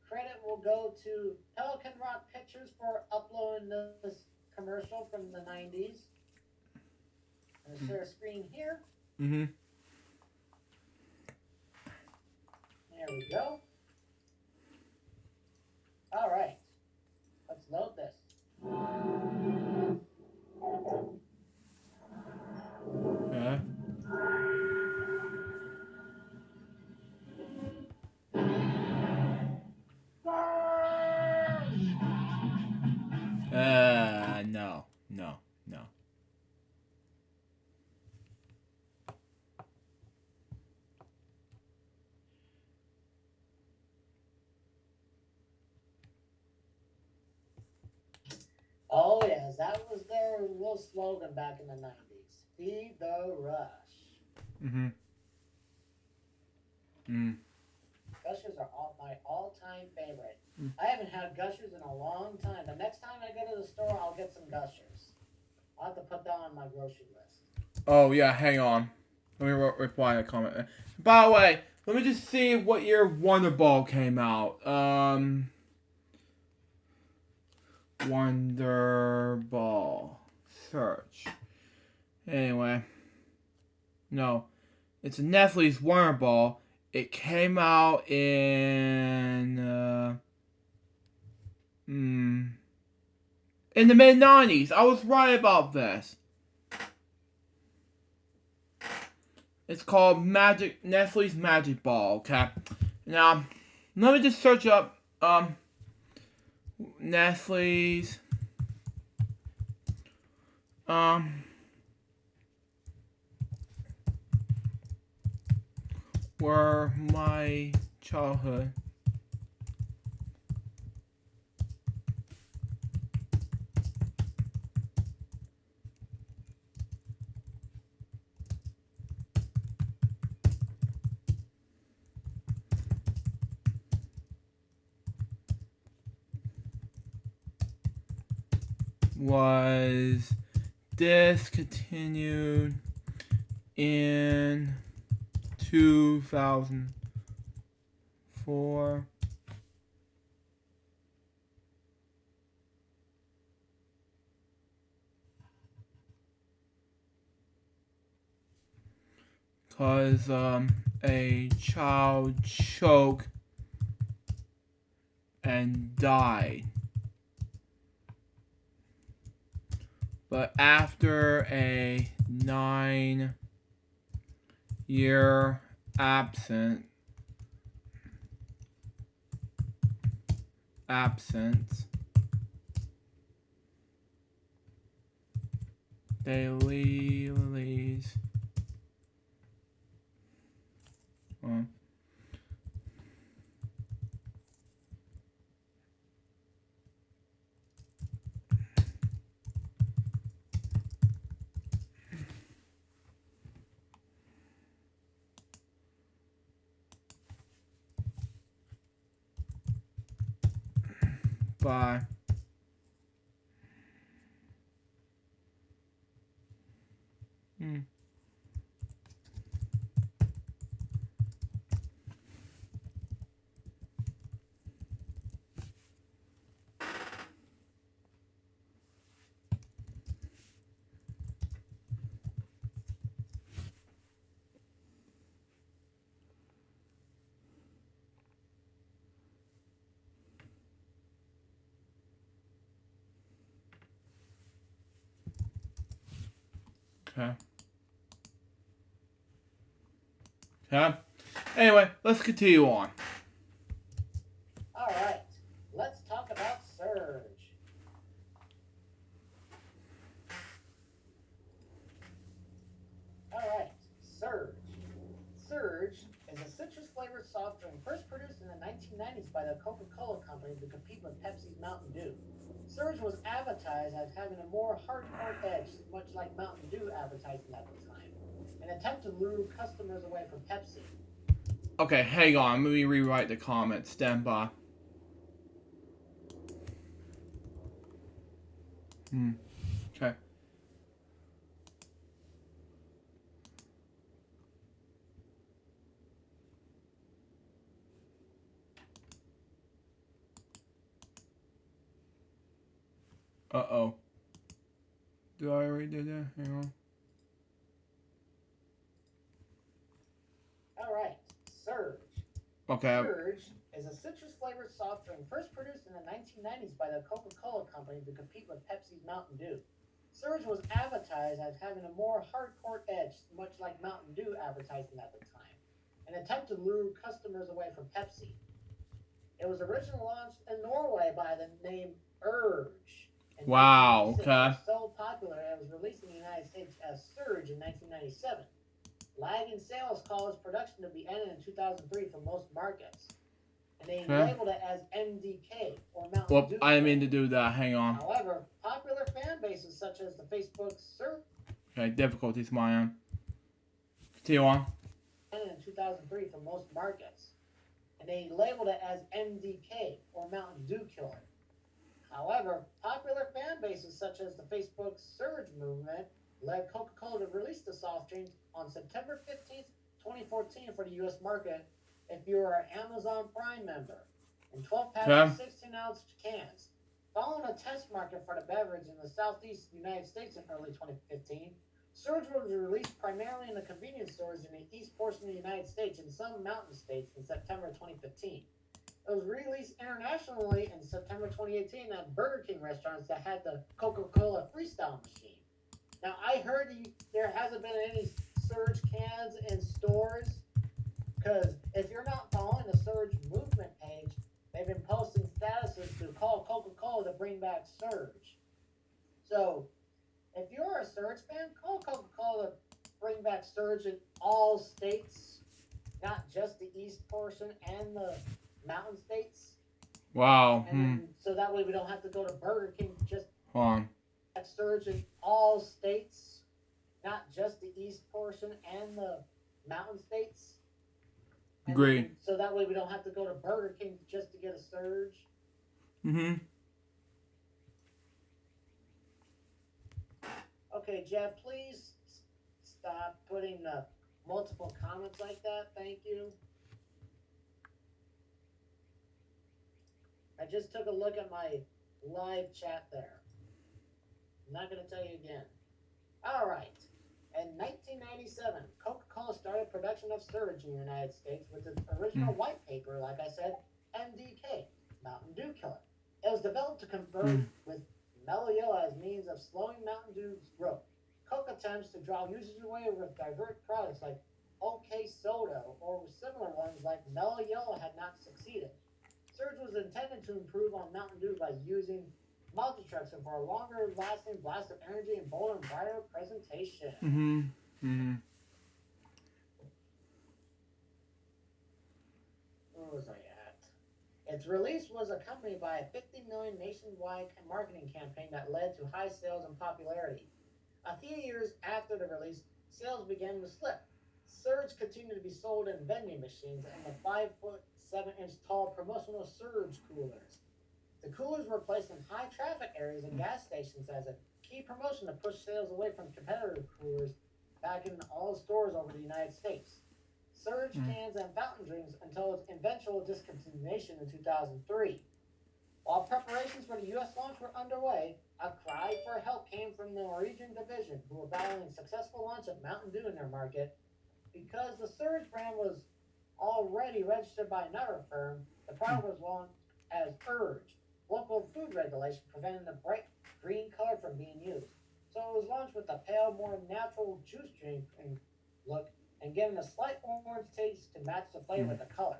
[SPEAKER 3] Credit will go to Pelican Rock Pictures for uploading this commercial from the 90s. I'm going to share a screen here.
[SPEAKER 1] Mm-hmm.
[SPEAKER 3] There we go. All right. Let's load this.
[SPEAKER 1] Okay. No. No. No.
[SPEAKER 3] Oh, yes. That was their little slogan back in the 90s. Feed the rush.
[SPEAKER 1] Mm-hmm. Mm.
[SPEAKER 3] Gushers are my all-time favorite. I haven't had Gushers in a long time. The next time I go to the store, I'll get some Gushers. I'll have to put that on my grocery list.
[SPEAKER 1] Oh, yeah, hang on. Let me reply to a comment. By the way, let me just see what year Wonder Ball came out. Wonder Ball. Search. Anyway. No. It's Nestle's Wonder Ball. It came out in in the mid-90s. I was right about this. It's called Nestle's Magic Ball, okay? Now, let me just search up Nestle's were my childhood. Was discontinued in 2004. Cause a child choked and died. But after a 9-year absence, they release by Okay. Okay. Anyway, let's continue on.
[SPEAKER 3] Alright, let's talk about Surge. Alright, Surge. Surge is a citrus-flavored soft drink first produced in the 1990s by the Coca-Cola Company to compete with Pepsi's Mountain Dew. Surge was advertised as having a more hardcore edge, much like Mountain Dew advertising at the time, an attempt to lure customers away from Pepsi.
[SPEAKER 1] Okay, hang on. Let me rewrite the comment. Stand by. Okay. Uh-oh. Did I already do that? Hang on.
[SPEAKER 3] Alright, Surge.
[SPEAKER 1] Okay.
[SPEAKER 3] Surge is a citrus-flavored soft drink first produced in the 1990s by the Coca-Cola Company to compete with Pepsi's Mountain Dew. Surge was advertised as having a more hardcore edge, much like Mountain Dew advertising at the time, an attempt to lure customers away from Pepsi. It was originally launched in Norway by the name Urge.
[SPEAKER 1] Wow, okay.
[SPEAKER 3] It was so popular it was released in the United States as Surge in 1997. Lagging sales caused its production to be ended in 2003 for most markets. And they labeled it as MDK, or Mountain Dew.
[SPEAKER 1] Well, I didn't mean to do that. Hang on.
[SPEAKER 3] However, popular fan bases such as the Facebook Surge
[SPEAKER 1] Okay, difficulties my end. Continue on.
[SPEAKER 3] ended in 2003 for most markets. And they labeled it as MDK, or Mountain Dew Killer. However, popular fan bases such as the Facebook Surge movement led Coca-Cola to release the soft drink on September 15th, 2014 for the U.S. market if you are an Amazon Prime member, in 12-pack and 16-ounce cans. Following a test market for the beverage in the southeast United States in early 2015, Surge was released primarily in the convenience stores in the east portion of the United States and some mountain states in September 2015. It was released internationally in September 2018 at Burger King restaurants that had the Coca-Cola Freestyle machine. Now, I heard there hasn't been any Surge cans in stores, because if you're not following the Surge movement page, they've been posting statuses to call Coca-Cola to bring back Surge. So, if you're a Surge fan, call Coca-Cola to bring back Surge in all states, not just the east portion and the mountain states.
[SPEAKER 1] Wow.
[SPEAKER 3] And so that way we don't have to go to Burger King just
[SPEAKER 1] Hold on.
[SPEAKER 3] Surge in all states, not just the east portion and the mountain states.
[SPEAKER 1] Agree.
[SPEAKER 3] So that way we don't have to go to Burger King just to get a Surge. Okay, Jeff, please stop putting multiple comments like that. Thank you. I just took a look at my live chat there. I'm not going to tell you again. All right. In 1997, Coca-Cola started production of Surge in the United States with its original white paper, like I said, MDK, Mountain Dew Killer. It was developed to convert with mellow yellow as means of slowing Mountain Dew's growth. Coke attempts to draw users away with divert products like OK Soda or similar ones like Mellow Yellow had not succeeded. Surge was intended to improve on Mountain Dew by using multi-trucks for a longer lasting blast of energy and bolder and brighter presentation. Where was I at? Its release was accompanied by a $50 million nationwide marketing campaign that led to high sales and popularity. A few years after the release, sales began to slip. Surge continued to be sold in vending machines and the 5-foot 7-inch tall promotional Surge coolers. The coolers were placed in high traffic areas and gas stations as a key promotion to push sales away from competitive coolers back in all stores over the United States. Surge cans and fountain drinks until its eventual discontinuation in 2003. While preparations for the U.S. launch were underway, a cry for help came from the Norwegian division, who were battling a successful launch of Mountain Dew in their market. Because the Surge brand was already registered by another firm, the product was launched as Urge. Local food regulation prevented the bright green color from being used. So it was launched with a pale, more natural juice drink and look and given a slight orange taste to match the flavor with the color.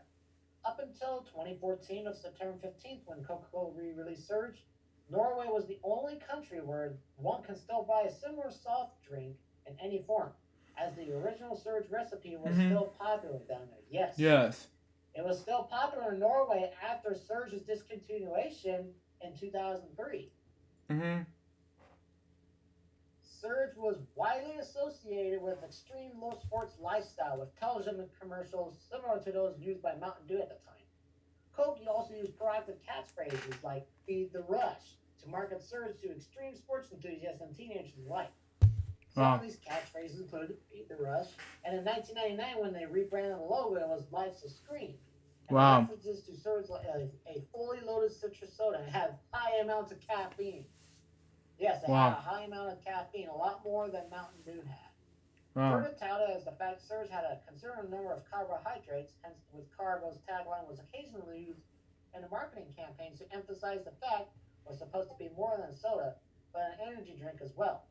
[SPEAKER 3] Up until 2014 of September 15th, when Coca-Cola re-released Surge, Norway was the only country where one can still buy a similar soft drink in any form, as the original Surge recipe was still popular down there. Yes.
[SPEAKER 1] Yes.
[SPEAKER 3] It was still popular in Norway after Surge's discontinuation in 2003.
[SPEAKER 1] Mm-hmm.
[SPEAKER 3] Surge was widely associated with extreme low sports lifestyle, with television commercials similar to those used by Mountain Dew at the time. Coke also used proactive catchphrases like "Feed the Rush" to market Surge to extreme sports enthusiasts and teenagers alike. Some of these catchphrases included "Feed the Rush," and in 1999, when they rebranded the logo, it was "Life's a Scream." And references to Surge like a fully loaded citrus soda and had high amounts of caffeine. Yes, they had a high amount of caffeine, a lot more than Mountain Dew had. Further touted as the fact Surge had a considerable number of carbohydrates, hence with Carbo's tagline was occasionally used in the marketing campaigns to emphasize the fact it was supposed to be more than a soda, but an energy drink as well.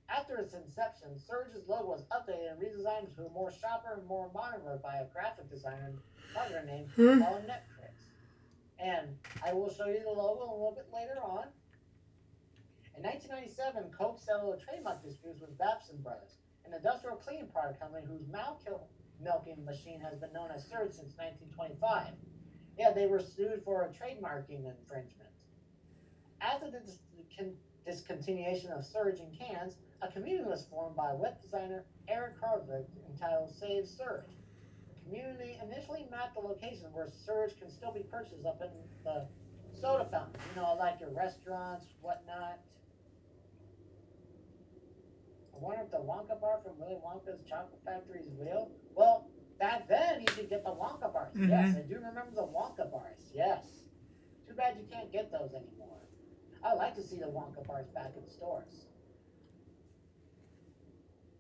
[SPEAKER 3] After its inception, Surge's logo was updated and redesigned to a more sharper and more modern look by a graphic designer and marketer named Paul Netflix. And I will show you the logo a little bit later on. In 1997, Coke settled a trademark dispute with Babson Brothers, an industrial cleaning product company whose milking machine has been known as Surge since 1925. Yeah, they were sued for a trademarking infringement. After the discontinuation of Surge in cans, a community was formed by web designer Eric Harvick entitled Save Surge. The community initially mapped the location where Surge can still be purchased up in the soda fountains, like your restaurants, whatnot. I wonder if the Wonka bar from Willy Wonka's Chocolate Factory is real. Well, back then you could get the Wonka bars. Yes, I do remember the Wonka bars. Yes. Too bad you can't get those anymore. I'd like to see the Wonka bars back in stores.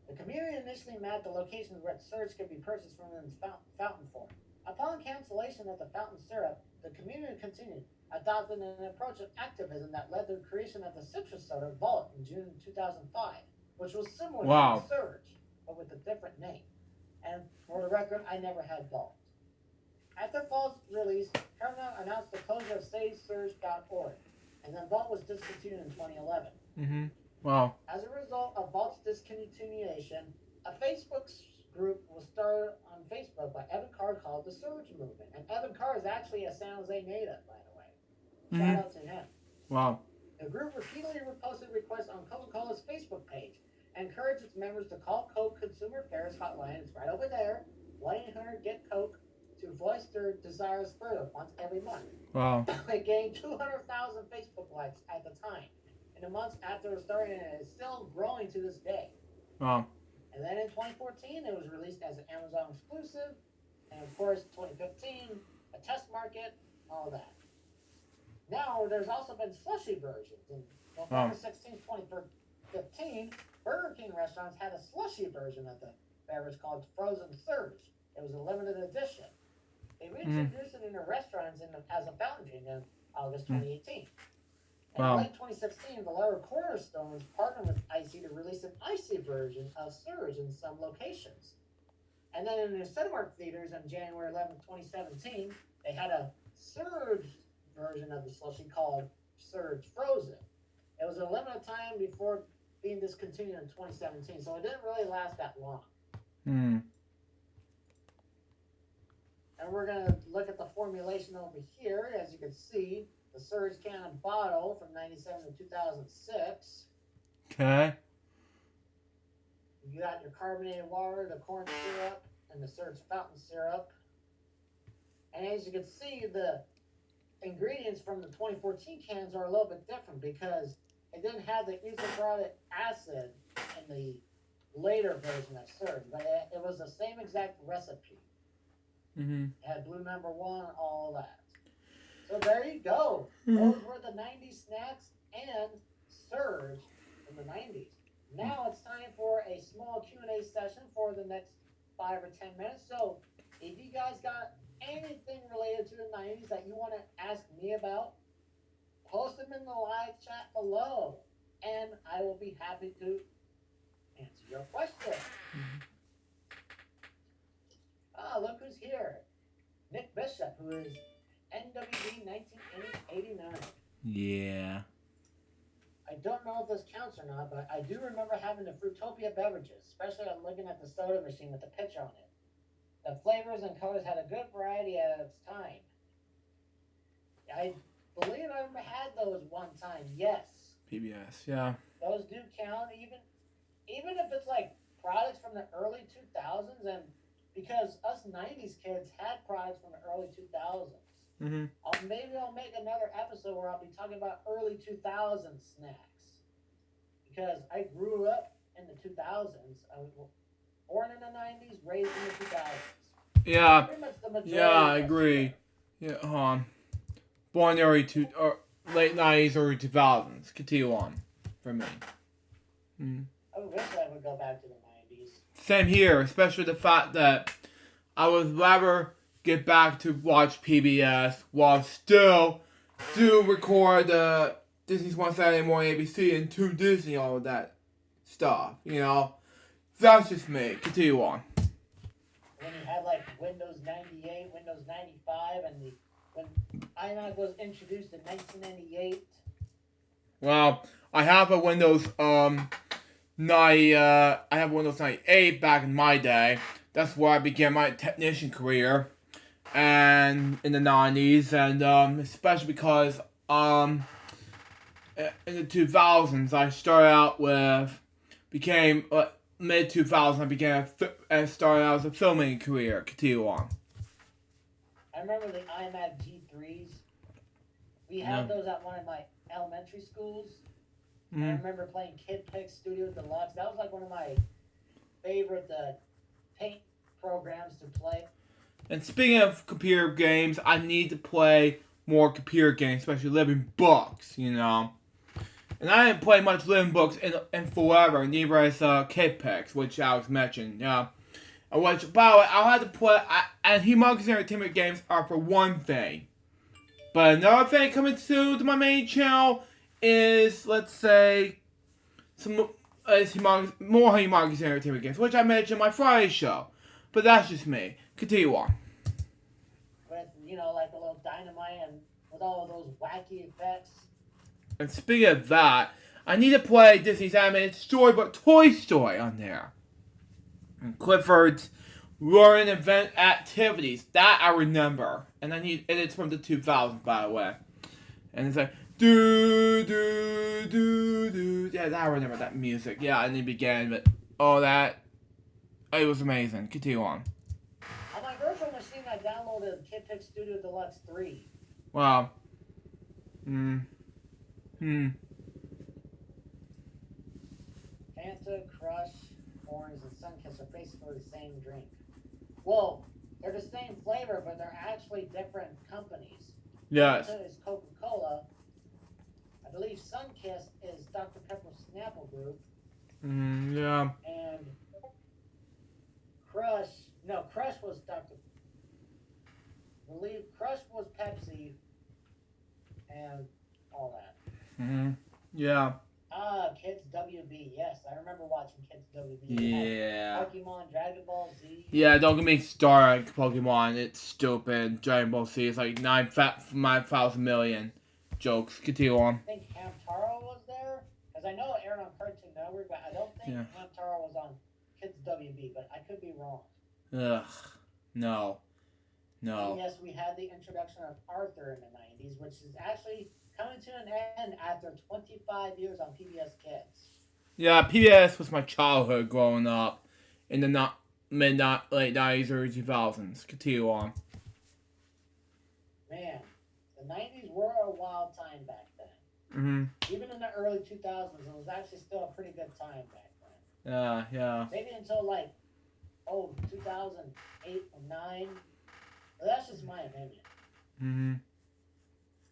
[SPEAKER 3] The community initially mapped the locations where Surge could be purchased from its fountain form. Upon cancellation of the fountain syrup, the community continued, adopting an approach of activism that led to the creation of the citrus soda Vault in June 2005, which was similar to Surge, but with a different name. And for the record, I never had Vault. After Vault's release, Paramount announced the closure of SaveSurge.org, and then Vault was discontinued in 2011.
[SPEAKER 1] Wow.
[SPEAKER 3] As a result of Vault's discontinuation, a Facebook group was started on Facebook by Evan Carr called the Surge Movement. And Evan Carr is actually a San Jose native, by the way. Shout out to him.
[SPEAKER 1] Wow.
[SPEAKER 3] The group repeatedly reposted requests on Coca-Cola's Facebook page and encouraged its members to call Coke Consumer Affairs Hotline. It's right over there, 1-800-GET-COKE, to voice their desires further once every month.
[SPEAKER 1] Wow.
[SPEAKER 3] It gained 200,000 Facebook likes at the time. In the months after it started, and it is still growing to this day.
[SPEAKER 1] Wow.
[SPEAKER 3] And then in 2014, it was released as an Amazon exclusive. And of course, 2015, a test market, all that. Now, there's also been slushy versions. In November 16, 2015, Burger King restaurants had a slushy version of the beverage called Frozen Surge. It was a limited edition. They reintroduced it in their restaurants as a fountain drink in August 2018. In late 2016, Valero Cornerstones partnered with Icy to release an icy version of Surge in some locations. And then in the Cinemark theaters on January 11, 2017, they had a Surge version of the slushy called Surge Frozen. It was a limited time before being discontinued in 2017, so it didn't really last that long. And we're going to look at the formulation over here. As you can see, the Surge can and bottle from 97 to 2006.
[SPEAKER 1] Okay.
[SPEAKER 3] You got your carbonated water, the corn syrup, and the Surge fountain syrup. And as you can see, the ingredients from the 2014 cans are a little bit different because it didn't have the isocyanuric acid in the later version of Surge, but it was the same exact recipe. It had blue number 1, all that. So there you go. Those were the 90s snacks and Surge in the 90s. Now it's time for a small Q&A session for the next 5 or 10 minutes. So if you guys got anything related to the 90s that you want to ask me about, post them in the live chat below. and I will be happy to answer your question. Look who's here. Nick Bishop, who is NWD 1989.
[SPEAKER 1] Yeah.
[SPEAKER 3] I don't know if this counts or not, but I do remember having the Fruitopia beverages, especially on looking at the soda machine with the picture on it. The flavors and colors had a good variety at its time. I believe I had those one time, yes.
[SPEAKER 1] PBS, yeah.
[SPEAKER 3] Those do count, even if it's like products from the early 2000s, and because us 90s kids had products from the early 2000s.
[SPEAKER 1] Mm-hmm.
[SPEAKER 3] Maybe I'll make another episode where I'll be talking about early 2000s snacks. Because I grew up in the 2000s. I was born in the 90s, raised in the 2000s.
[SPEAKER 1] Yeah.
[SPEAKER 3] Pretty much the majority
[SPEAKER 1] Yeah, I
[SPEAKER 3] of us
[SPEAKER 1] agree.
[SPEAKER 3] here.
[SPEAKER 1] Yeah, born late 90s, early 2000s. Continue on for me.
[SPEAKER 3] I wish I would go back to the 90s.
[SPEAKER 1] Same here, especially the fact that I would rather get back to watch PBS while still do record Disney's One Saturday Morning ABC and Toon Disney, all of that stuff, you know? That's just me. Continue on.
[SPEAKER 3] When you had like Windows 98, Windows 95, and when iMac was introduced in 1998.
[SPEAKER 1] Well, I have a Windows 98 back in my day. That's where I began my technician career, and in the 90s, and especially because in the 2000s I started out mid 2000s I started out as a filming career. Continue on.
[SPEAKER 3] I remember the iMac G3s. We had those at one of my elementary schools. I remember playing Kid Pick Studio Deluxe. That was like one of my favorite paint programs to play.
[SPEAKER 1] And speaking of computer games, I need to play more computer games, especially living books, you know. And I didn't play much living books in forever, neither as Kid Picks, which Alex mentioned, yeah. Which, by the way, I'll have to play, and Humongous Entertainment games are for one thing. But another thing coming soon to my main channel is, let's say, more Humongous Entertainment games, which I mentioned in my Friday show. But that's just me. Continue on.
[SPEAKER 3] With, like a little dynamite and with all of those wacky effects.
[SPEAKER 1] And speaking of that, I need to play Disney's animated storybook Toy Story on there. And Clifford's Roaring Event Activities. That I remember. And it's from the 2000s, by the way. And it's like, do, do, do, do. Yeah, I remember that music. Yeah, and it began, but all that, it was amazing. Continue on.
[SPEAKER 3] On my virtual machine, I downloaded Kid Pick Studio Deluxe 3.
[SPEAKER 1] Wow.
[SPEAKER 3] Fanta, Crush, Orange, and Sunkist are basically the same drink. Well, they're the same flavor, but they're actually different companies.
[SPEAKER 1] Yes.
[SPEAKER 3] Fanta is Coca-Cola. I believe Sunkist is Dr. Pepper Snapple Group.
[SPEAKER 1] Yeah.
[SPEAKER 3] And Crush was I believe Crush was Pepsi and all that.
[SPEAKER 1] Yeah.
[SPEAKER 3] Kids WB. Yes, I remember watching Kids WB.
[SPEAKER 1] Yeah.
[SPEAKER 3] Pokemon, Dragon Ball Z.
[SPEAKER 1] Yeah, don't get me started on Pokemon. It's stupid. Dragon Ball Z is like 9,000 million jokes. Continue on.
[SPEAKER 3] I think Hamtaro was there. Because I know it aired on Cartoon Network, but I don't think Hamtaro was on Kids WB, but I could be wrong.
[SPEAKER 1] Ugh. No.
[SPEAKER 3] And yes, we had the introduction of Arthur in the 90s, which is actually coming to an end after 25 years on PBS Kids.
[SPEAKER 1] Yeah, PBS was my childhood growing up in the late 90s, early 2000s. Continue on.
[SPEAKER 3] Man, the 90s were a wild time back then. Even in the early 2000s, it was actually still a pretty good time back then.
[SPEAKER 1] Yeah.
[SPEAKER 3] Maybe until 2008 or 9. But that's just my opinion.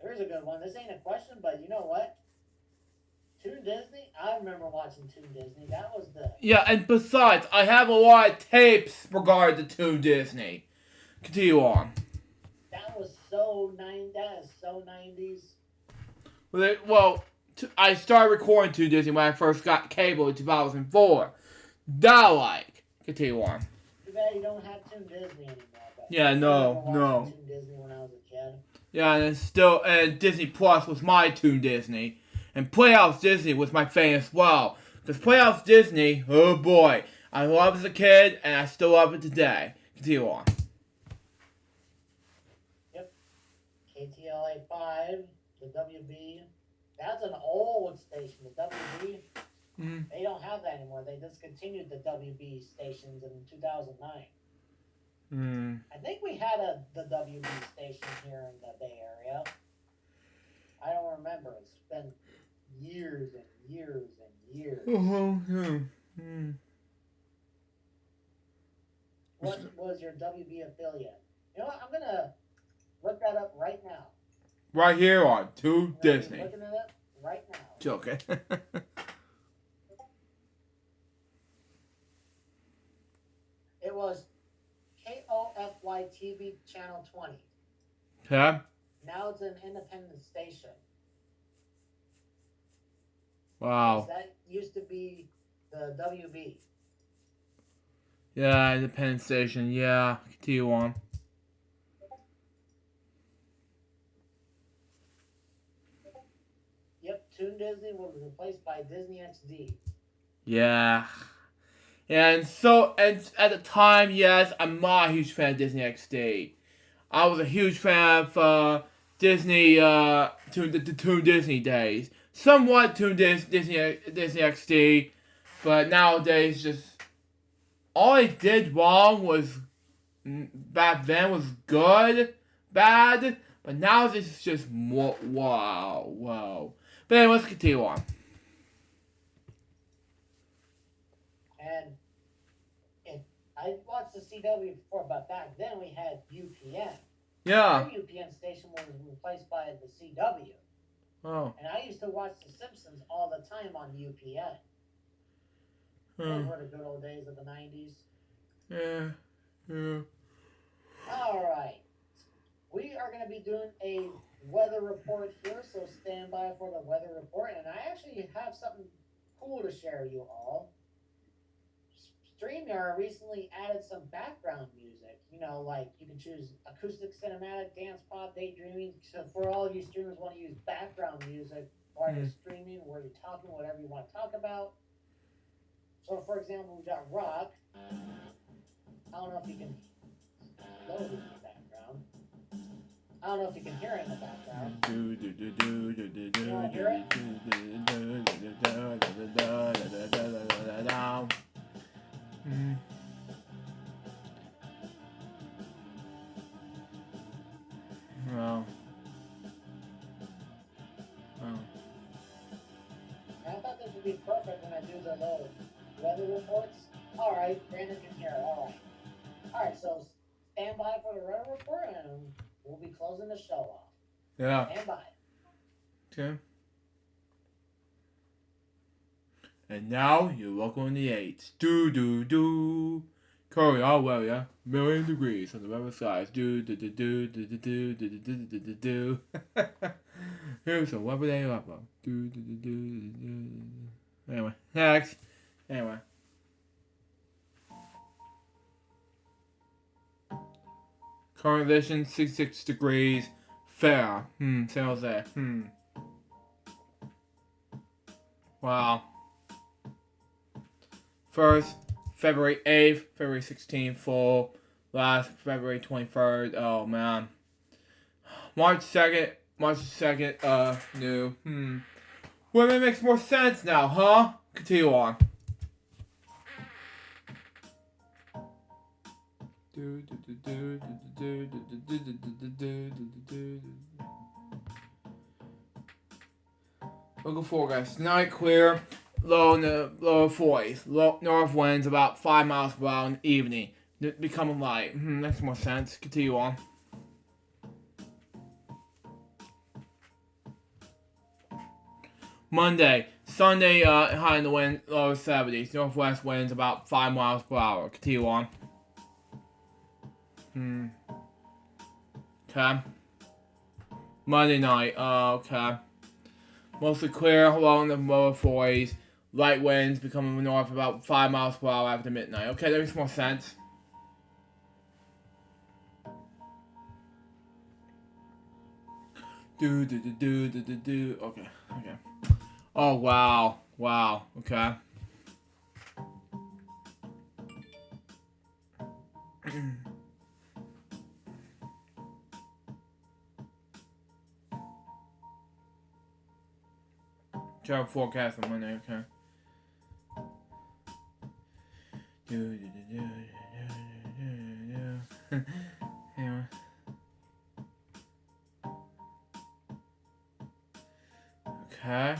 [SPEAKER 3] There's a good one. This ain't a question, but you know what? Toon Disney? I remember watching Toon Disney. That was the...
[SPEAKER 1] Yeah, and besides, I have a lot of tapes regarding to Toon Disney. Continue on.
[SPEAKER 3] That is so 90s.
[SPEAKER 1] Well, I started recording Toon Disney when I first got cable in 2004. That I like. Continue on.
[SPEAKER 3] Too bad you don't have Toon Disney anymore. But
[SPEAKER 1] Yeah,
[SPEAKER 3] I remember
[SPEAKER 1] no.
[SPEAKER 3] watching Toon Disney when I was a kid.
[SPEAKER 1] Yeah, and Disney Plus was my Toon Disney. And Playhouse Disney was my thing as well. Because Playhouse Disney, oh boy, I loved it as a kid, and I still love it today. Continue on.
[SPEAKER 3] Yep. KTLA 5, the WB. That's an old station, the WB.
[SPEAKER 1] Mm.
[SPEAKER 3] They don't have that anymore. They discontinued the WB stations in 2009.
[SPEAKER 1] Mm.
[SPEAKER 3] I think we had the WB station here in the Bay Area. I don't remember. It's been years and years and years.
[SPEAKER 1] Mm.
[SPEAKER 3] What was your WB affiliate? You know what? I'm going to look that up right now.
[SPEAKER 1] Right here on Toon Disney.
[SPEAKER 3] Looking it up right now.
[SPEAKER 1] Joking.
[SPEAKER 3] It was KOFY TV Channel 20.
[SPEAKER 1] Okay.
[SPEAKER 3] Now it's an independent station.
[SPEAKER 1] Wow.
[SPEAKER 3] That used to be the WB.
[SPEAKER 1] Yeah, independent station. Yeah. Continue on.
[SPEAKER 3] Yep, Toon Disney was replaced by Disney XD.
[SPEAKER 1] Yeah. And at the time, yes, I'm not a huge fan of Disney XD. I was a huge fan of Disney, the Toon Disney days. Somewhat Toon Disney XD, but nowadays just all I did wrong was back then was good, bad, but now it's just more wow. But anyway, let's continue on.
[SPEAKER 3] And if I watched the CW before, but back then we had UPN.
[SPEAKER 1] Yeah.
[SPEAKER 3] Our UPN station was replaced by the CW.
[SPEAKER 1] Oh.
[SPEAKER 3] And I used to watch The Simpsons all the time on UPN. Those were the good old days of the 90s.
[SPEAKER 1] Yeah.
[SPEAKER 3] Alright. We are going to be doing a weather report here, so stand by for the weather report. And I actually have something cool to share with you all. StreamYard recently added some background music. You know, like you can choose acoustic, cinematic, dance pop, daydreaming. So for all of you streamers want to use background music while you're streaming, where you're talking, whatever you want to talk about. So for example, we got rock. I don't know if you can load it in the background. I don't know if you can hear it in the background. You want to hear it?
[SPEAKER 1] Well.
[SPEAKER 3] I thought this would be perfect when I do the little weather reports. Alright, Brandon can hear it. Alright, so stand by for the weather report and we'll be closing the show off.
[SPEAKER 1] Yeah.
[SPEAKER 3] Stand by.
[SPEAKER 1] Okay. And now you're welcome in the 8s. Do. Korea, well, yeah. Million degrees on the weather skies. Do. Here's a weather day up. Do. Anyway, next. Anyway. Current condition 66 degrees. Fair. San Jose. Wow. First, February 8th, February 16th, full. Last, February 23rd. Oh, man. March 2nd, new. Well, it makes more sense now, huh? Continue on. Local forecast. Tonight clear. Low in the lower 40s. North winds about 5 miles per hour in the evening. Becoming light. Makes more sense. Continue on. Monday. Sunday, high in the wind, lower 70s. Northwest winds about 5 miles per hour. Continue on. Okay. Monday night. Okay. Mostly clear along the lower 40s. Light winds becoming north about 5 miles per hour after midnight. Okay, that makes more sense. Okay. Oh, wow. Wow. Okay. Travel forecast on Monday, okay. Anyway. Okay.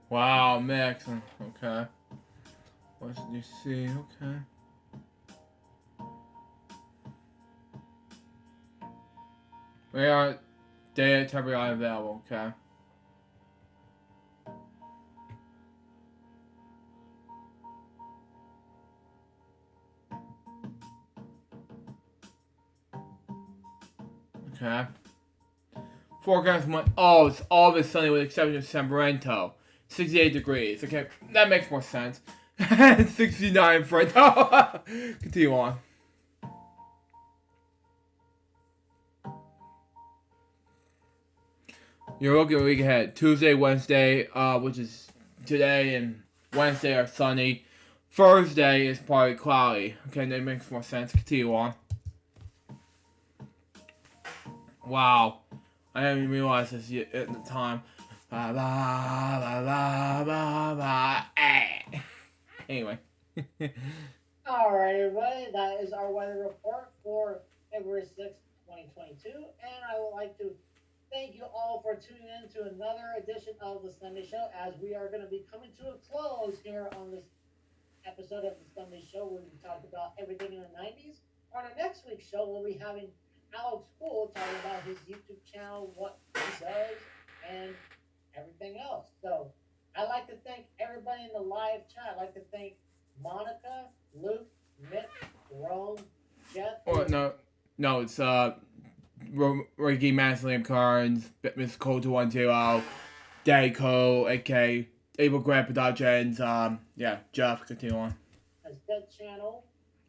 [SPEAKER 1] Wow, Maxon. Okay. What did you see? Okay. We are data temporarily available. Okay. Okay. Forecast month. Oh, it's always sunny with the exception of Sabrina. 68 degrees. Okay, that makes more sense. 69 for it. Continue on. You're looking a week ahead. Tuesday, Wednesday, which is today, and Wednesday are sunny. Thursday is probably cloudy. Okay, that makes more sense. Continue on. Wow. I didn't even realize this yet at the time. Ba, ba, ba, ba, ba, ba, eh. Anyway.
[SPEAKER 3] Alright, everybody, that is our weather report for February 6th, 2022. And I would like to thank you all for tuning in to another edition of the Sunday Show, as we are going to be coming to a close here on this episode of the Sunday Show, where we talk about everything in the 90s. On our next week's show, we'll be having Alex Poole talking about his YouTube channel, what he does, and everything else. So I'd like to thank everybody in the live chat. I'd like to thank Monica, Luke, Mick, Rome, Jeff.
[SPEAKER 1] Oh, no, it's Ricky, Mass, Liam Carnes, Miss Cole 210, Daddy Cole, aka Able Grant Productions, yeah, Jeff, continue on.
[SPEAKER 3] As Dead Channel,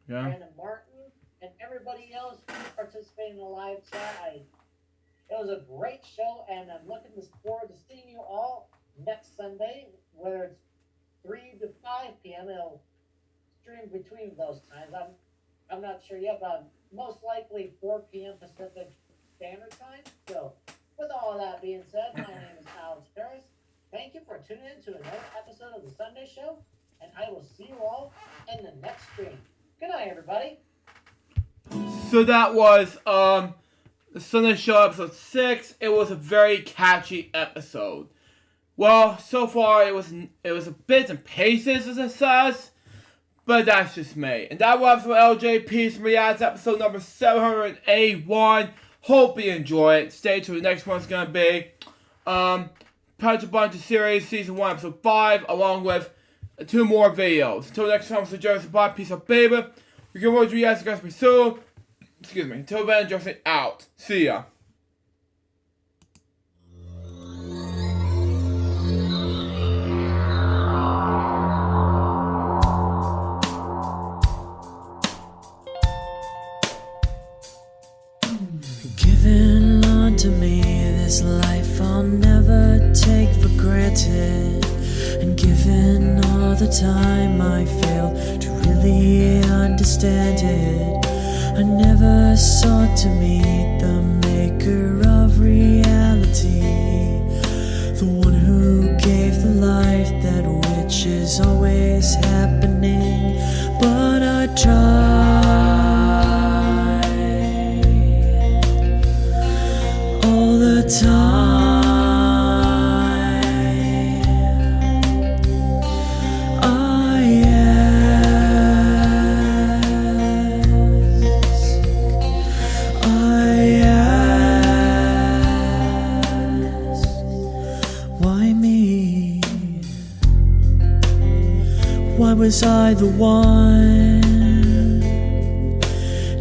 [SPEAKER 1] Yeah.
[SPEAKER 3] Brandon Martin, and everybody else who participated in the live chat. It was a great show, and I'm looking forward to seeing you all next Sunday, whether it's 3 to 5 p.m. It'll stream between those times. I'm not sure yet, but most likely 4 p.m. Pacific Standard Time. So, with all of that being said, my name is Alex Paris. Thank you for tuning in to another episode of the Sunday Show, and I will see you all in the next stream. Good night, everybody.
[SPEAKER 1] So that was the Sunday Show episode 6. It was a very catchy episode. Well, so far it was a bits and pieces, as it says, but that's just me. And that was for LJPCBM episode number 781. Hope you enjoy it. Stay tuned. The next one's gonna be Punch Bunch of Series Season 1 Episode 5, along with 2 more videos. Until next time, so Joseph, bye, peace out, baby. We can watch you guys pretty soon. Excuse me. Until then, Justin out. See ya.
[SPEAKER 5] Given unto me this life I'll never take for granted, and given all the time I failed to really understand it, I never sought to meet the maker of reality, the one who gave the life that which is always happening, but I tried all the time. I why me? Why was I the one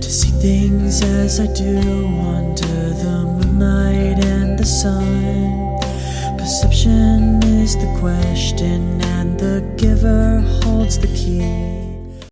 [SPEAKER 5] to see things as I do under the moonlight and the sun? Perception is the question, and the giver holds the key.